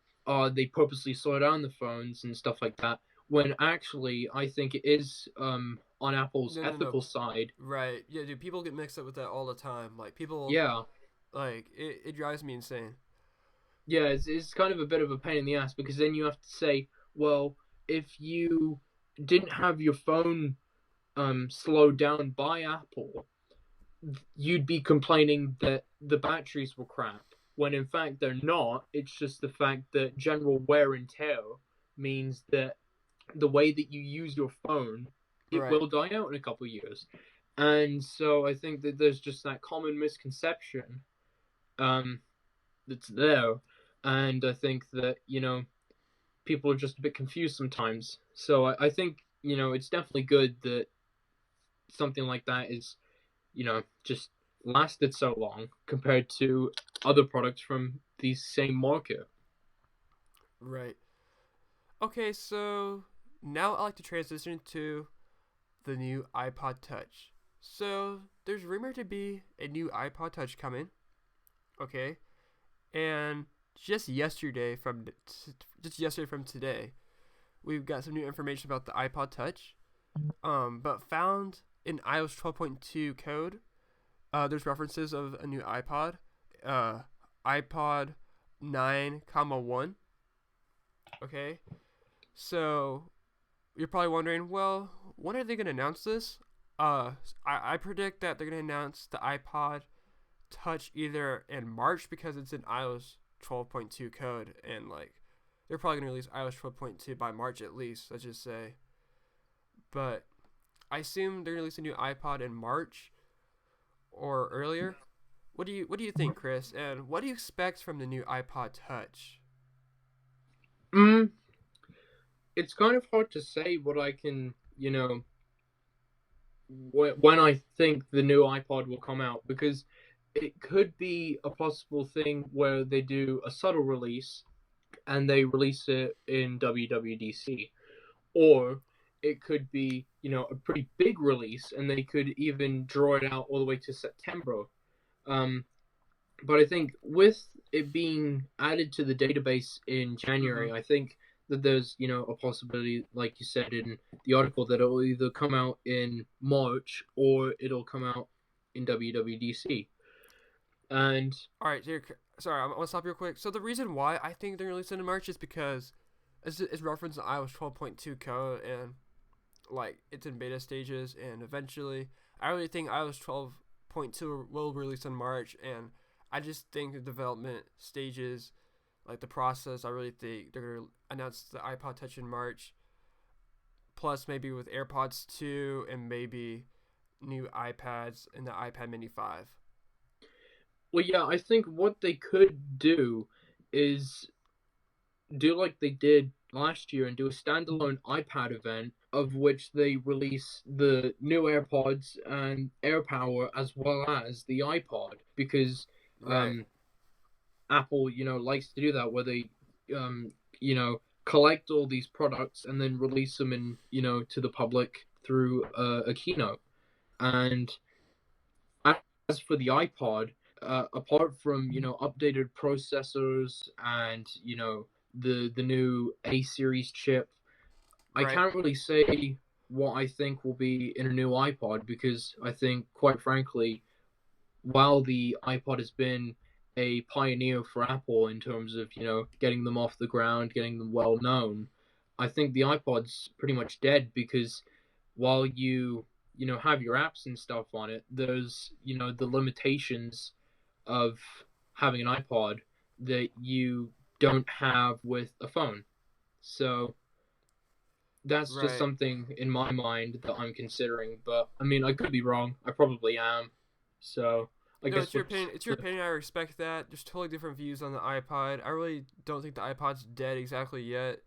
S2: they purposely slow down the phones and stuff like that. When actually, I think it is on Apple's
S1: No.
S2: ethical side.
S1: Right. Yeah, dude. People get mixed up with that all the time. Like people,
S2: Yeah,
S1: like it drives me insane.
S2: yeah, it's kind of a bit of a pain in the ass because then you have to say, well, if you didn't have your phone slowed down by Apple, you'd be complaining that the batteries were crap, when in fact they're not. It's just the fact that general wear and tear means that the way that you use your phone, it
S1: Right.
S2: will die out in a couple of years. And so I think that there's just that common misconception um, that's there. And I think that, people are just a bit confused sometimes. So I think, it's definitely good that something like that is, just lasted so long compared to other products from the same market.
S1: Right. Okay, so now I'd like to transition to the new iPod Touch. So there's rumored to be a new iPod Touch coming. Okay, and just yesterday from today, we've got some new information about the iPod Touch. But found in iOS 12.2 code, there's references of a new iPod, uh, iPod 9, comma 1. Okay, so you're probably wondering, well, when are they gonna announce this? I predict that they're gonna announce the iPod Touch either in March because it's in iOS 12.2 code, and like they're probably gonna release iOS 12.2 by March at least. Let's just say, but I assume they're gonna release a new iPod in March or earlier. What do you think, Chris? And what do you expect from the new iPod Touch?
S2: Mm, it's kind of hard to say what I can, when I think the new iPod will come out, because it could be a possible thing where they do a subtle release and they release it in WWDC, or it could be, a pretty big release and they could even draw it out all the way to September. Um, but I think with it being added to the database in
S1: Mm-hmm.
S2: January, I think that there's, a possibility, like you said in the article, that it'll either come out in March or it'll come out in WWDC. And
S1: All right, here. Sorry, I'm gonna stop you real quick. So the reason why I think they're releasing in March is because it's referenced in iOS 12.2 code, and like it's in beta stages, and eventually, I really think iOS 12.2 will release in March, and I just think the development stages, like the process, I really think they're gonna announce the iPod Touch in March, plus maybe with AirPods 2 and maybe new iPads and the iPad Mini 5.
S2: well, yeah, I think what they could do is do like they did last year and do a standalone iPad event of which they release the new AirPods and AirPower as well as the iPod, because
S1: Right.
S2: um, Apple, likes to do that where they, um, you know, collect all these products and then release them in, to the public through a keynote. And as for the iPod, apart from updated processors and the new A series chip, I
S1: Right.
S2: can't really say what I think will be in a new iPod, because I think, quite frankly, while the iPod has been a pioneer for Apple in terms of getting them off the ground, getting them well known, I think the iPod's pretty much dead, because while you have your apps and stuff on it, there's the limitations of having an iPod that you don't have with a phone. So that's just
S1: Right.
S2: something in my mind that I'm considering. But I mean, I could be wrong. I probably am. So I
S1: No,
S2: guess
S1: it's your
S2: we'll
S1: opinion. It's your opinion. I respect that. There's totally different views on the iPod. I really don't think the iPod's dead exactly yet.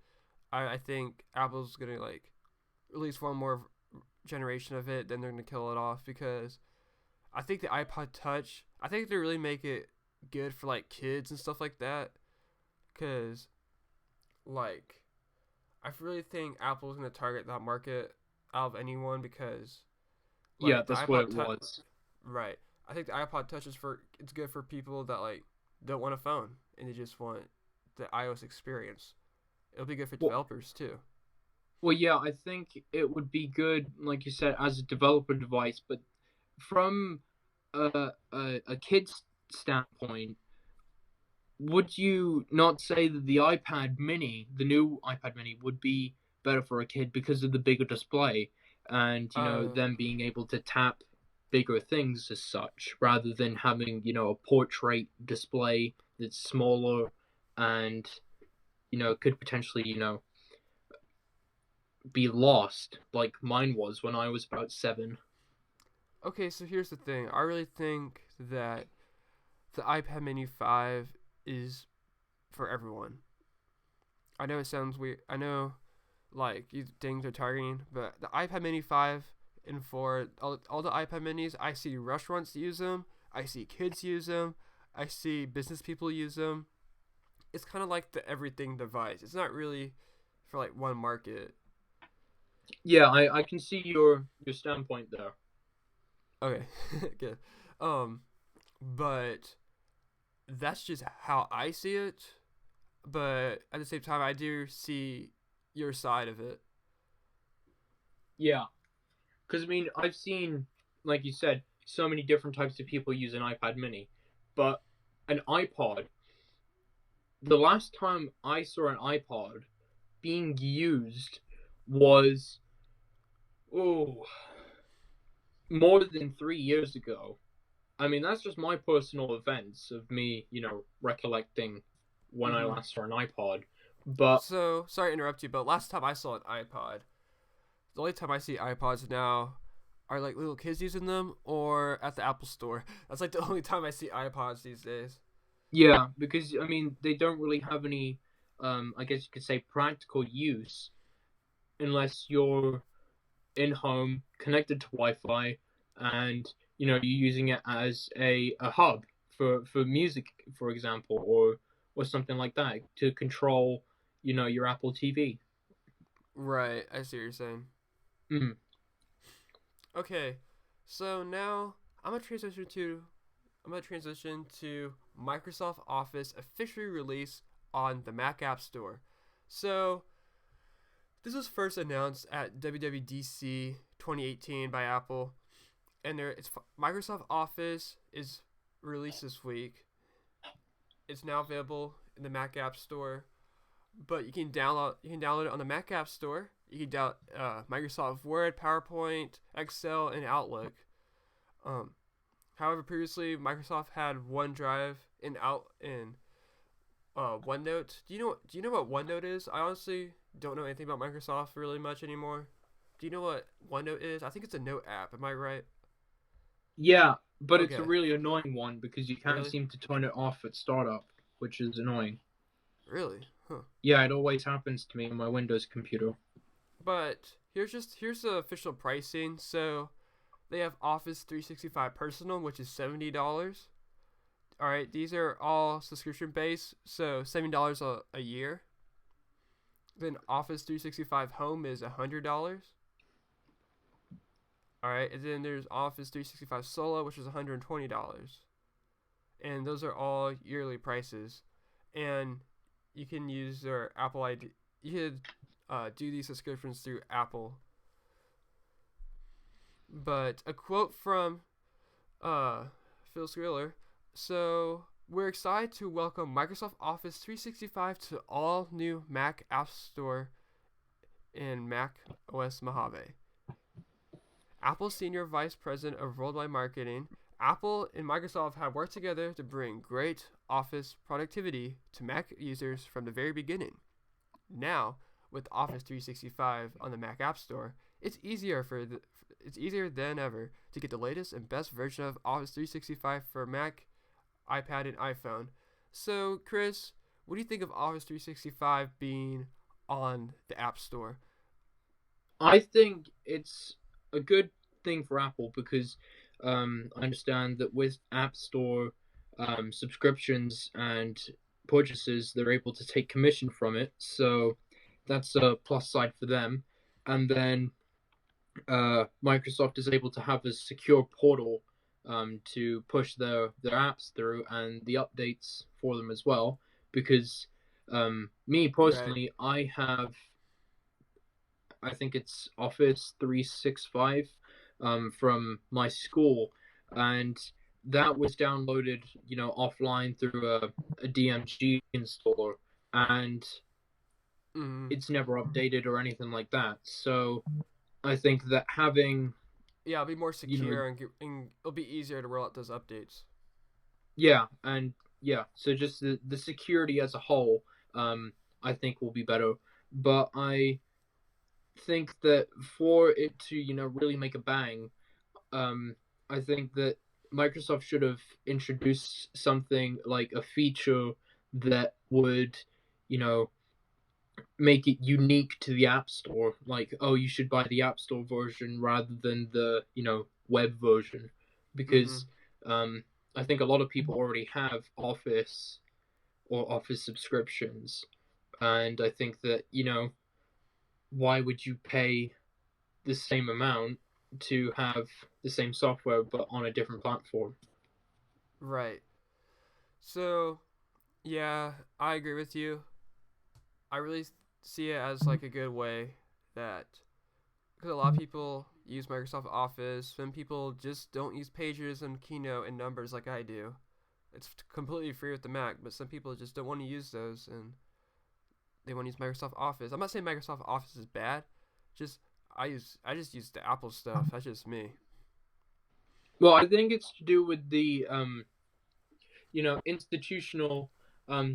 S1: I think Apple's gonna like release one more generation of it, then they're gonna kill it off because I think the iPod Touch. I think they really make it good for like kids and stuff like that. Cause like I really think Apple's gonna target that market out of anyone because
S2: yeah,
S1: like the
S2: that's what
S1: iPod
S2: it
S1: Touch.
S2: was.
S1: Right. I think the iPod Touch is for it's good for people that like don't want a phone and they just want the iOS experience. It'll be good for
S2: Well,
S1: developers too.
S2: well, yeah, I think it would be good, like you said, as a developer device. But from a kid's standpoint, would you not say that the iPad Mini, the new iPad Mini, would be better for a kid because of the bigger display and
S1: Uh,
S2: them being able to tap? bigger things as such, rather than having, a portrait display that's smaller and, could potentially, be lost like mine was when I was about 7.
S1: Okay, so here's the thing. I really think that the iPad Mini 5 is for everyone. I know it sounds weird. I know, like, these things are targeting, but the iPad Mini 5 and for all the iPad Minis, I see restaurants use them. I see kids use them. I see business people use them. It's kind of like the everything device. It's not really for like one market.
S2: Yeah, I can see your standpoint there.
S1: Okay, good. Um, but that's just how I see it. But at the same time, I do see your side of it.
S2: Yeah, because I mean, I've seen, like you said, so many different types of people use an iPad Mini, but an iPod. The last time I saw an iPod being used was, oh, more than 3 years ago. I mean, that's just my personal events of me, recollecting when I
S1: Mm-hmm.
S2: last saw an iPod. But
S1: So sorry to interrupt you, but last time I saw an iPod, the only time I see iPods now are like little kids using them or at the Apple store. That's like the only time I see iPods these days.
S2: yeah, because I mean, they don't really have any, I guess you could say, practical use unless you're in home, connected to Wi-Fi, and you're using it as a hub for music, for example, or something like that to control, your Apple TV.
S1: Right, I see what you're saying.
S2: Mm.
S1: Okay, so now I'm gonna transition to Microsoft Office officially released on the Mac App Store. So this was first announced at WWDC 2018 by Apple, and Microsoft Office is released this week. It's now available in the Mac App Store, but you can download it on the Mac App Store. You can download Microsoft Word, PowerPoint, Excel, and Outlook. Um, However, previously Microsoft had OneDrive and OneNote. Do you know what OneNote is? I honestly don't know anything about Microsoft really much anymore. Do you know what OneNote is? I think it's a note app. Am I right?
S2: Yeah, but it's a
S1: Okay.
S2: really annoying one because you can't
S1: Really?
S2: seem to turn it off at startup, which is annoying.
S1: Really? Huh.
S2: Yeah, it always happens to me on my Windows computer.
S1: But here's the official pricing. So they have Office 365 Personal, which is $70. All right, these are all subscription based, so $70 a year. Then Office 365 Home is $100. All right, and then there's Office 365 Solo, which is $120. And those are all yearly prices. And you can use their Apple ID. You can do these subscriptions through Apple. But a quote from Phil Schiller. So we're excited to welcome Microsoft Office 365 to all new Mac App Store and Mac OS Mojave. Apple's Senior Vice President of Worldwide Marketing, Apple and Microsoft have worked together to bring great Office productivity to Mac users from the very beginning. Now, with Office 365 on the Mac App Store, it's easier than ever to get the latest and best version of Office 365 for Mac, iPad, and iPhone. So, Chris, what do you think of Office 365 being on the App Store?
S2: I think it's a good thing for Apple because I understand that with App Store subscriptions and purchases, they're able to take commission from it. So that's a plus side for them. And then Microsoft is able to have a secure portal to push their apps through and the updates for them as well. Because me
S1: Right.
S2: personally, I think it's Office 365 from my school, and that was downloaded, offline through a DMG installer, and
S1: Mm-hmm.
S2: it's never updated or anything like that. So I think that having
S1: Yeah, it'll be more
S2: you know,
S1: secure and it'll be easier to roll out those updates.
S2: yeah, and yeah, so just the security as a whole, I think will be better. But I think that for it to, really make a bang, um, I think that Microsoft should have introduced something like a feature that would, you know, make it unique to the App Store. Like, oh, you should buy the App Store version rather than the, web version,
S1: Mm-hmm.
S2: because I think a lot of people already have Office or Office subscriptions, and I think that why would you pay the same amount to have the same software but on a different platform?
S1: Right. So, yeah, I agree with you. I really see it as like a good way that because a lot of people use Microsoft Office, some people just don't use Pages and Keynote and Numbers like I do. It's completely free with the Mac, but some people just don't want to use those and they want to use Microsoft Office. I'm not saying Microsoft Office is bad, just I just use the Apple stuff. That's just me.
S2: Well, I think it's to do with the institutional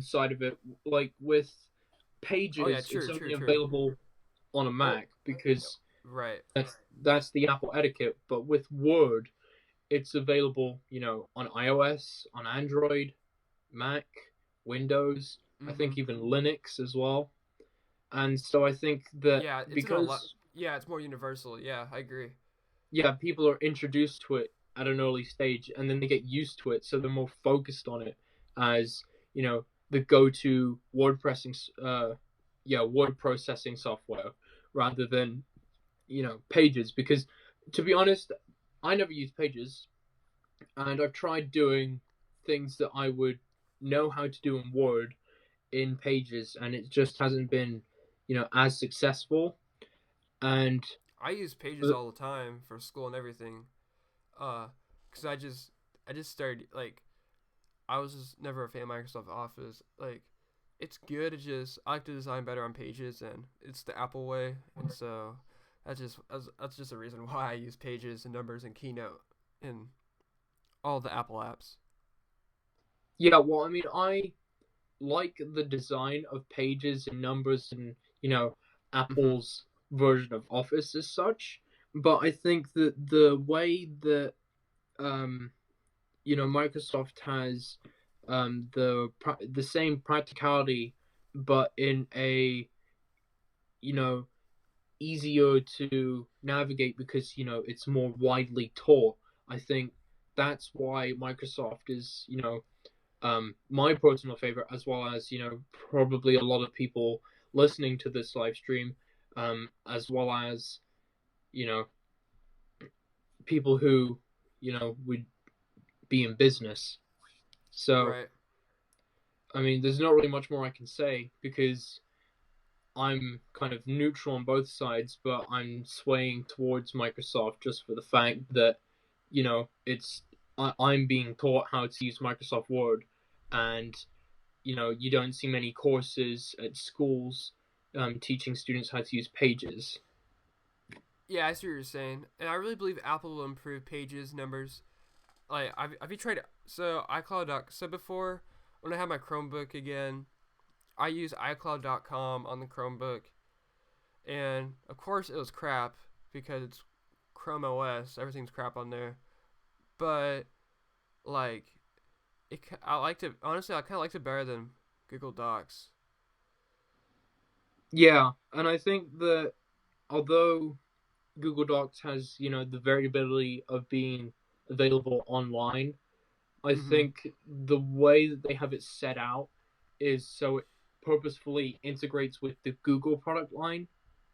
S2: side of it. Like with
S1: Oh yeah,
S2: Pages, it's
S1: true, true,
S2: only
S1: true.
S2: available on a
S1: Oh,
S2: Mac because
S1: right.
S2: that's the Apple etiquette. But with Word, it's available, on iOS, on Android, Mac, Windows, I
S1: Mm-hmm.
S2: think even Linux as well. And so I think that
S1: Yeah, it's in a lot.
S2: because
S1: Yeah, it's more universal. Yeah, I agree.
S2: yeah, people are introduced to it at an early stage and then they get used to it, so they're more focused on it as, the go-to word processing software rather than, Pages because to be honest, I never use Pages and I've tried doing things that I would know how to do in Word in Pages and it just hasn't been, as successful and
S1: I use Pages all the time for school and everything. Uh, cause I just started like I was just never a fan of Microsoft Office. Like, it's good. It's just I like to design better on Pages, and it's the Apple way. And so that's just a reason why I use Pages and Numbers and Keynote and all the Apple apps.
S2: yeah, well, I mean, I like the design of Pages and Numbers and
S1: Mm-hmm.
S2: Apple's version of Office as such, but I think that the way that um, Microsoft has the same practicality, but in a you know easier to navigate because it's more widely taught. I think that's why Microsoft is my personal favorite, as well as probably a lot of people listening to this live stream, as well as you know people who would be in business. So
S1: Right.
S2: I mean, there's not really much more I can say because I'm kind of neutral on both sides, but I'm swaying towards Microsoft just for the fact that it's I'm being taught how to use Microsoft Word, and you don't see many courses at schools teaching students how to use Pages.
S1: Yeah, I see what you're saying, and I really believe Apple will improve Pages, Numbers. Like, have you tried? So iCloud. So before, when I had my Chromebook again, I use iCloud.com on the Chromebook, and of course it was crap because it's Chrome OS. Everything's crap on there. But like, I liked it. Honestly, I kind of liked it better than Google Docs.
S2: Yeah, and I think that although Google Docs has the variability of being available online, I
S1: Mm-hmm.
S2: think the way that they have it set out is so it purposefully integrates with the Google product line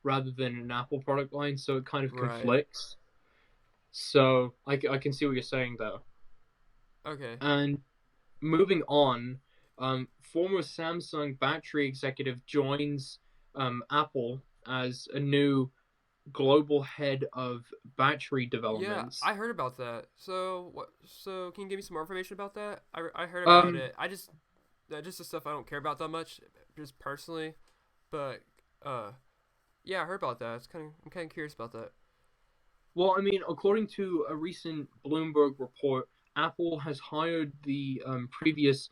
S2: rather than an Apple product line, so it kind of
S1: Right.
S2: conflicts. So I can see what you're saying though.
S1: Okay.
S2: And moving on, former Samsung battery executive joins Apple as a new global head of battery
S1: Yeah,
S2: developments.
S1: I heard about that. So what? So can you give me some more information about that? I heard about
S2: Um,
S1: it. Just the stuff I don't care about that much, just personally. But uh, yeah, I heard about that. I'm kind of curious about that.
S2: Well, I mean, according to a recent Bloomberg report, Apple has hired the previous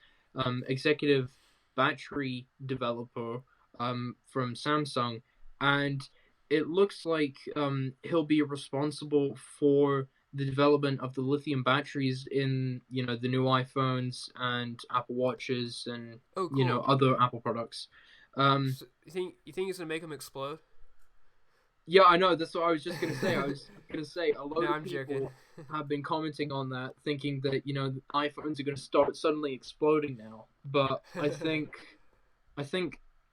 S2: executive battery developer from Samsung, and it looks like he'll be responsible for the development of the lithium batteries in the new iPhones and Apple Watches and
S1: Oh, cool.
S2: other Apple products. Um,
S1: So, you think it's gonna make them explode?
S2: Yeah, I know. That's what I was just gonna say. I was gonna say a
S1: No,
S2: load of
S1: I'm joking.
S2: people have been commenting on that, thinking that the iPhones are gonna start suddenly exploding now. But I think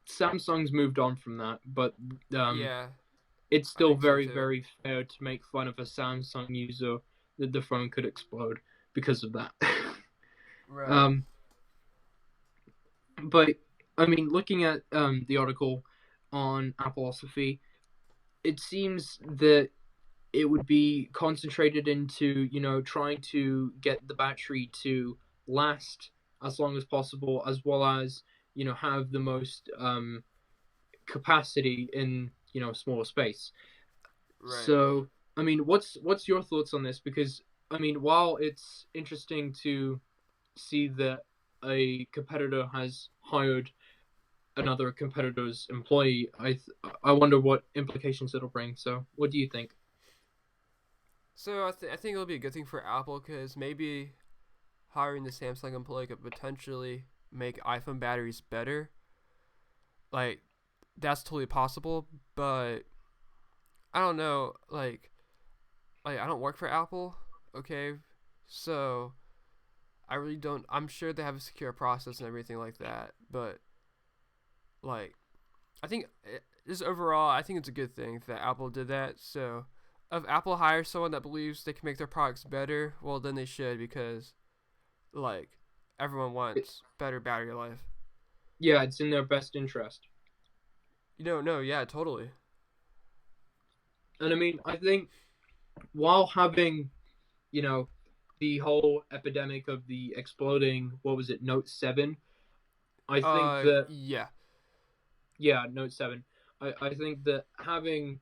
S2: Samsung's moved on from that. But um,
S1: Yeah,
S2: it's
S1: I
S2: still
S1: think so
S2: very
S1: too.
S2: very fair to make fun of a Samsung user that the phone could explode because of that.
S1: Right.
S2: um, but I mean, looking at the article on Appleosophy, it seems that it would be concentrated into trying to get the battery to last as long as possible, as well as have the most capacity in a smaller space.
S1: Right.
S2: So I mean, what's your thoughts on this? Because I mean, while it's interesting to see that a competitor has hired another competitor's employee, I wonder what implications it'll bring. So what do you think?
S1: So I think it'll be a good thing for Apple because maybe hiring the Samsung employee could potentially make iPhone batteries better. Like that's totally possible, but I don't know. Like I don't work for Apple. Okay, so I really don't. I'm sure they have a secure process and everything like that, but like I think just overall, I think it's a good thing that Apple did that. So if Apple hires someone that believes they can make their products better, well then they should because like everyone wants better battery life.
S2: Yeah, it's in their best interest.
S1: No, yeah, totally.
S2: And I mean, I think while having, you know, the whole epidemic of the exploding, what was it, Note 7, I think that,
S1: Yeah.
S2: yeah, Note 7, I think that having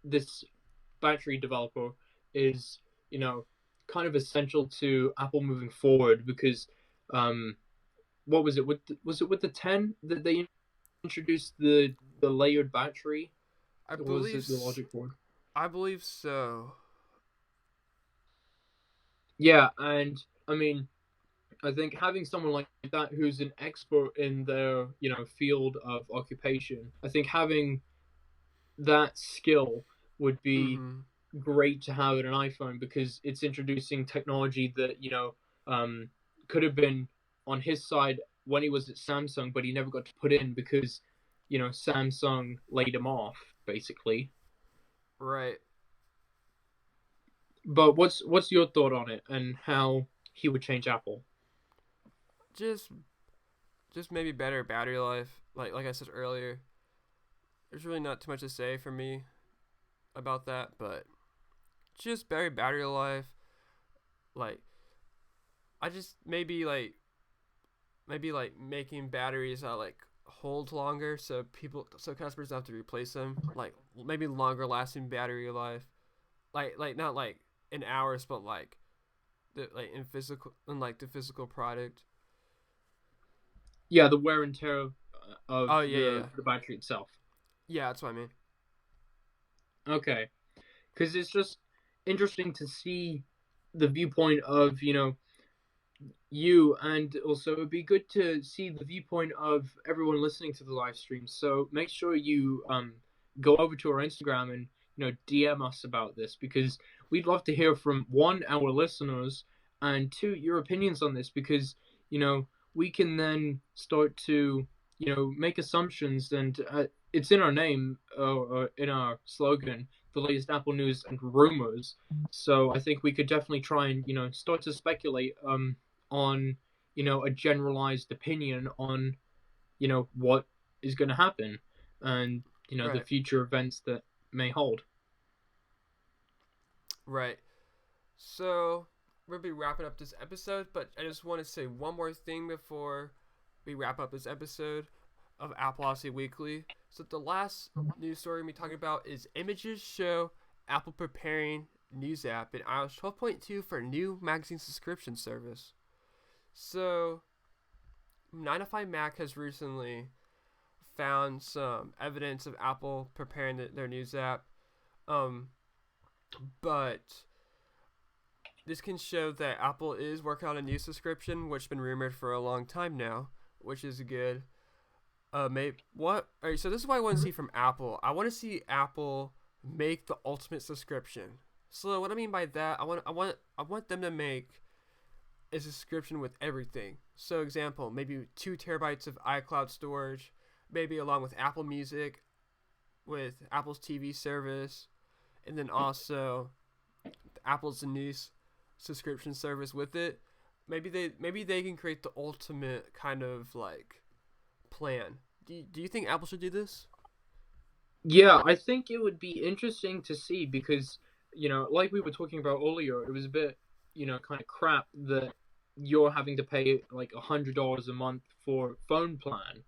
S2: this battery developer is, you know, kind of essential to Apple moving forward because, um, what was it, was it with the 10 that they introduced the layered battery?
S1: I
S2: Or was
S1: believe
S2: it the logic board?
S1: I believe so.
S2: Yeah, and I mean, I think having someone like that who's an expert in their, field of occupation, I think having that skill would be
S1: Mhm.
S2: great to have in an iPhone because it's introducing technology that, um, could have been on his side when he was at Samsung, but he never got to put in because, Samsung laid him off, basically.
S1: Right.
S2: But what's your thought on it and how he would change Apple?
S1: Just just maybe better battery life. Like I said earlier, there's really not too much to say for me about that, but just better battery life. Like I just maybe like making batteries that like hold longer so customers don't have to replace them. Like maybe longer lasting battery life. Like not like in hours, but like in like the physical product.
S2: Yeah, the wear and tear of
S1: Oh yeah, yeah,
S2: the
S1: yeah.
S2: the battery itself.
S1: Yeah, that's what I mean.
S2: Okay, because it's just interesting to see the viewpoint of you, and also it'd be good to see the viewpoint of everyone listening to the live stream. So make sure you go over to our Instagram and DM us about this because we'd love to hear from one, our listeners, and two, your opinions on this because we can then start to make assumptions, and it's in our name or in our slogan, the latest Apple news and rumors. So I think we could definitely try and start to speculate on a generalized opinion on what is going to happen and the
S1: Right,
S2: future events that may hold.
S1: right. So we'll be wrapping up this episode, but I just want to say one more thing before we wrap up this episode of Appleosophy Weekly. So the last news story we talking about is images show Apple preparing news app in iOS 12.2 for a new magazine subscription service. So, 9 to 5 Mac has recently found some evidence of Apple preparing their news app. Um, but this can show that Apple is working on a new subscription, which has been rumored for a long time now, which is good. Maybe what? All right, so this is what I want to see from Apple. I want to see Apple make the ultimate subscription. So what I mean by that, I want them to make a subscription with everything. So example, maybe 2 terabytes of iCloud storage, maybe along with Apple Music, with Apple's TV service, and then also Apple's news subscription service with it. Maybe they can create the ultimate kind of like plan. Do you think Apple should do this?
S2: Yeah, I think it would be interesting to see because, like we were talking about earlier, it was a bit, kind of crap that you're having to pay like $100 a month for phone plan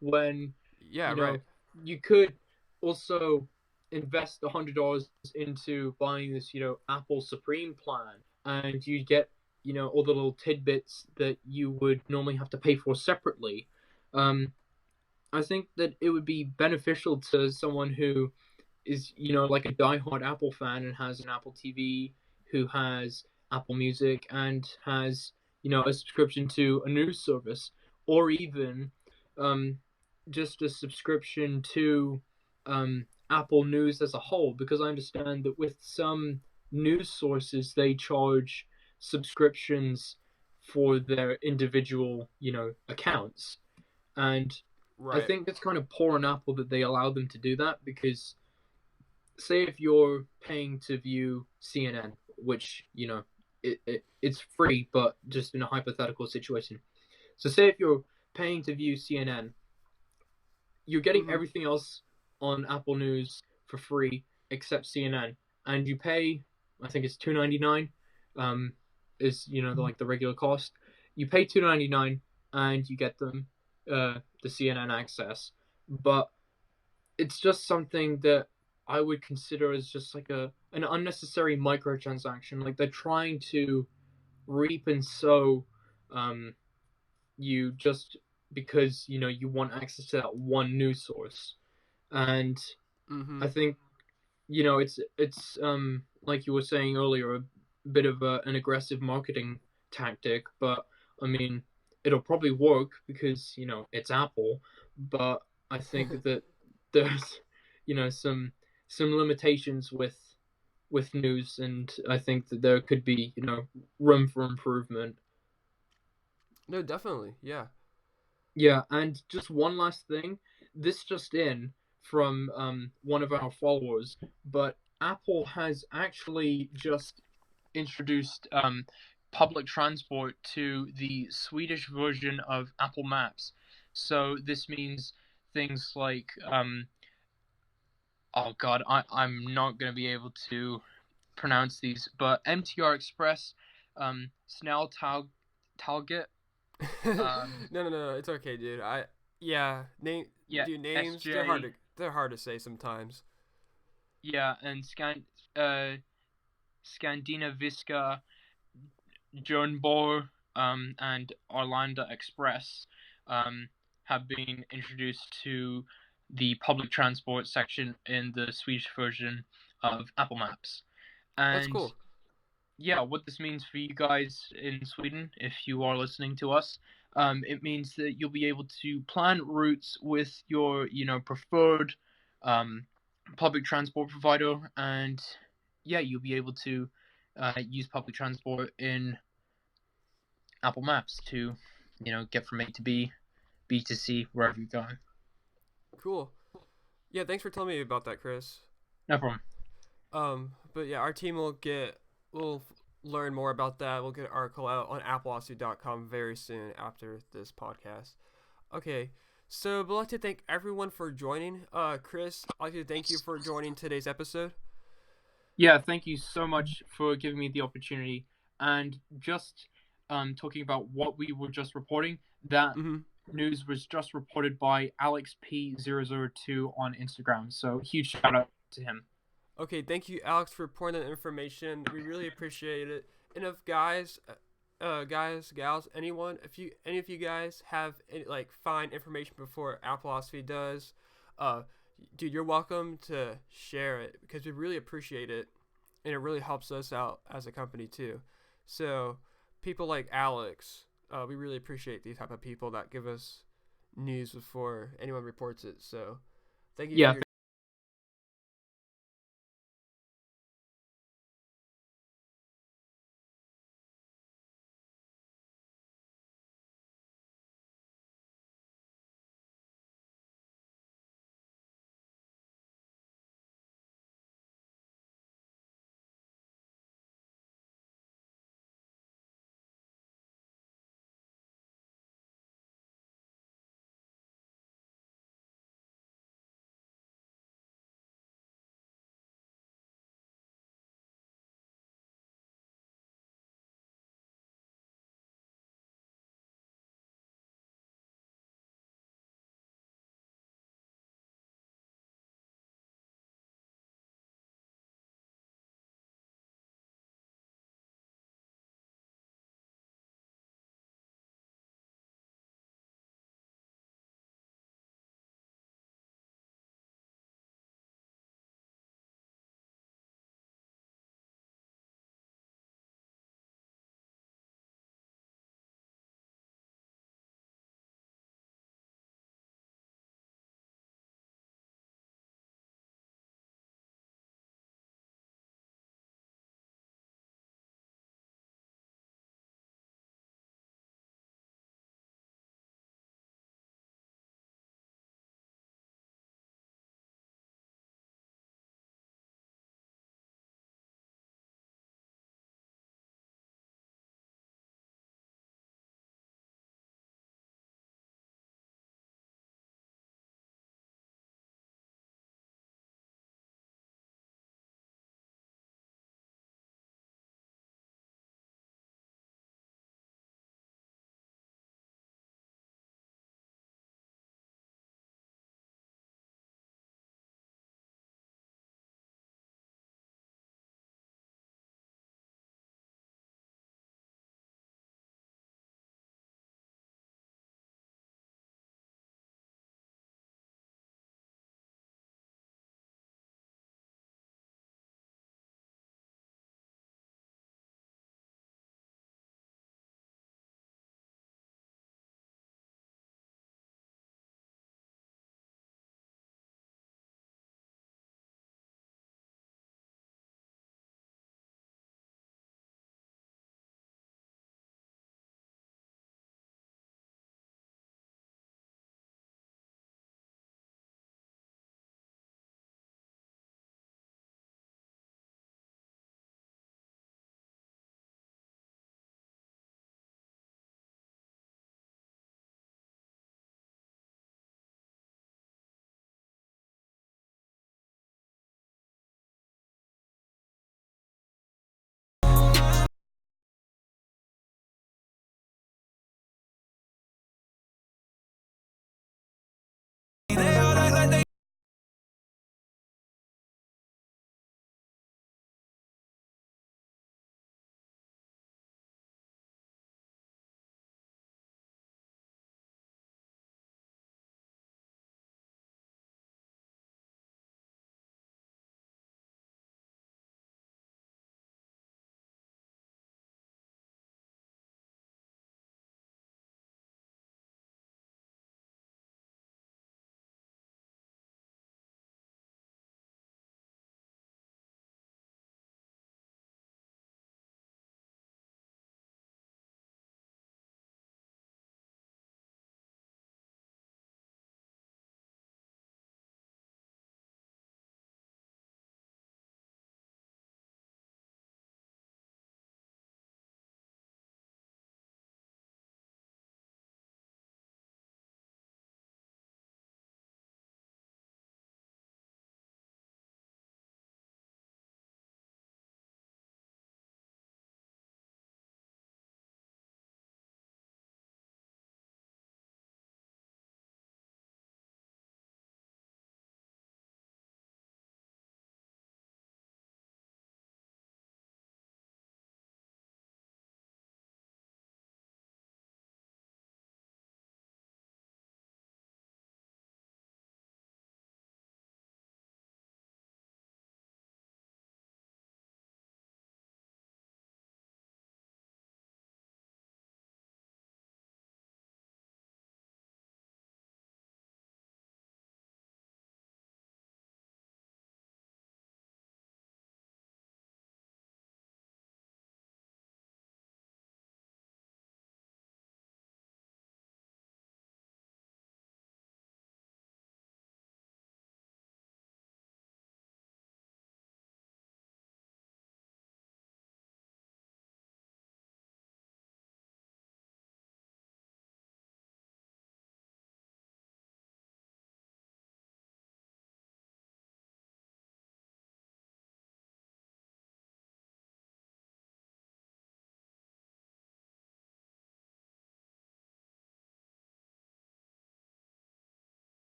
S2: when,
S1: Yeah,
S2: you
S1: right.
S2: know, you could also invest $100 into buying this, Apple Supreme plan, and you get, all the little tidbits that you would normally have to pay for separately. Um, I think that it would be beneficial to someone who is, like a diehard Apple fan and has an Apple TV, who has Apple Music and has, a subscription to a news service, or even um, just a subscription to Apple News as a whole, because I understand that with some news sources, they charge subscriptions for their individual, accounts. And I
S1: Right.
S2: think it's kind of poor on Apple that they allow them to do that because, say, if you're paying to view CNN, which it's free, but just in a hypothetical situation. So, say if you're paying to view CNN, you're getting
S1: Mhm.
S2: everything else on Apple News for free except CNN, and you pay, I think it's $2.99, is the regular cost. You pay $2.99 and you get them the CNN access, but it's just something that I would consider as just like an unnecessary microtransaction. Like they're trying to reap and sow you just because you want access to that one news source. And I
S1: Mhm.
S2: think it's like you were saying earlier, a bit of an aggressive marketing tactic, but I mean it'll probably work because it's Apple. But I think that there's some limitations with news, and I think that there could be room for improvement.
S1: No, definitely. Yeah.
S2: Yeah, and just one last thing. This just in from one of our followers, but Apple has actually just introduced public transport to the Swedish version of Apple Maps. So this means things like, oh God, I'm not going to be able to pronounce these, but MTR Express, Snell Talget,
S1: No,
S2: um,
S1: no, it's okay, dude. Yeah,
S2: yeah,
S1: dude, names
S2: SJ,
S1: they're hard to say sometimes.
S2: yeah, and Skandinaviska, Jernborg, and Arlanda Express have been introduced to the public transport section in the Swedish version of Apple Maps.
S1: That's
S2: And
S1: cool.
S2: yeah, what this means for you guys in Sweden, if you are listening to us, it means that you'll be able to plan routes with your, preferred um, public transport provider, and yeah, you'll be able to use public transport in Apple Maps to, get from A to B, B to C, wherever you're going.
S1: Cool. Yeah, thanks for telling me about that, Chris.
S2: No problem.
S1: But yeah, our team will learn more about that. We'll get an article out on Appleosophy.com very soon after this podcast. Okay, so I'd like to thank everyone for joining. Chris, I'd like to thank you for joining today's episode.
S2: Yeah, thank you so much for giving me the opportunity. And just talking about what we were just reporting, that
S1: Mm-hmm.
S2: news was just reported by AlexP002 on Instagram. So huge shout out to him.
S1: Okay, thank you, Alex, for pouring that information. We really appreciate it. And if guys, gals, anyone, if you any of you guys have any, like find information before Appleosophy does, uh, dude, you're welcome to share it because we really appreciate it, and it really helps us out as a company too. So, people like Alex, we really appreciate these type of people that give us news before anyone reports it. So, thank you for
S2: Yeah,
S1: your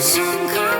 S3: Some kind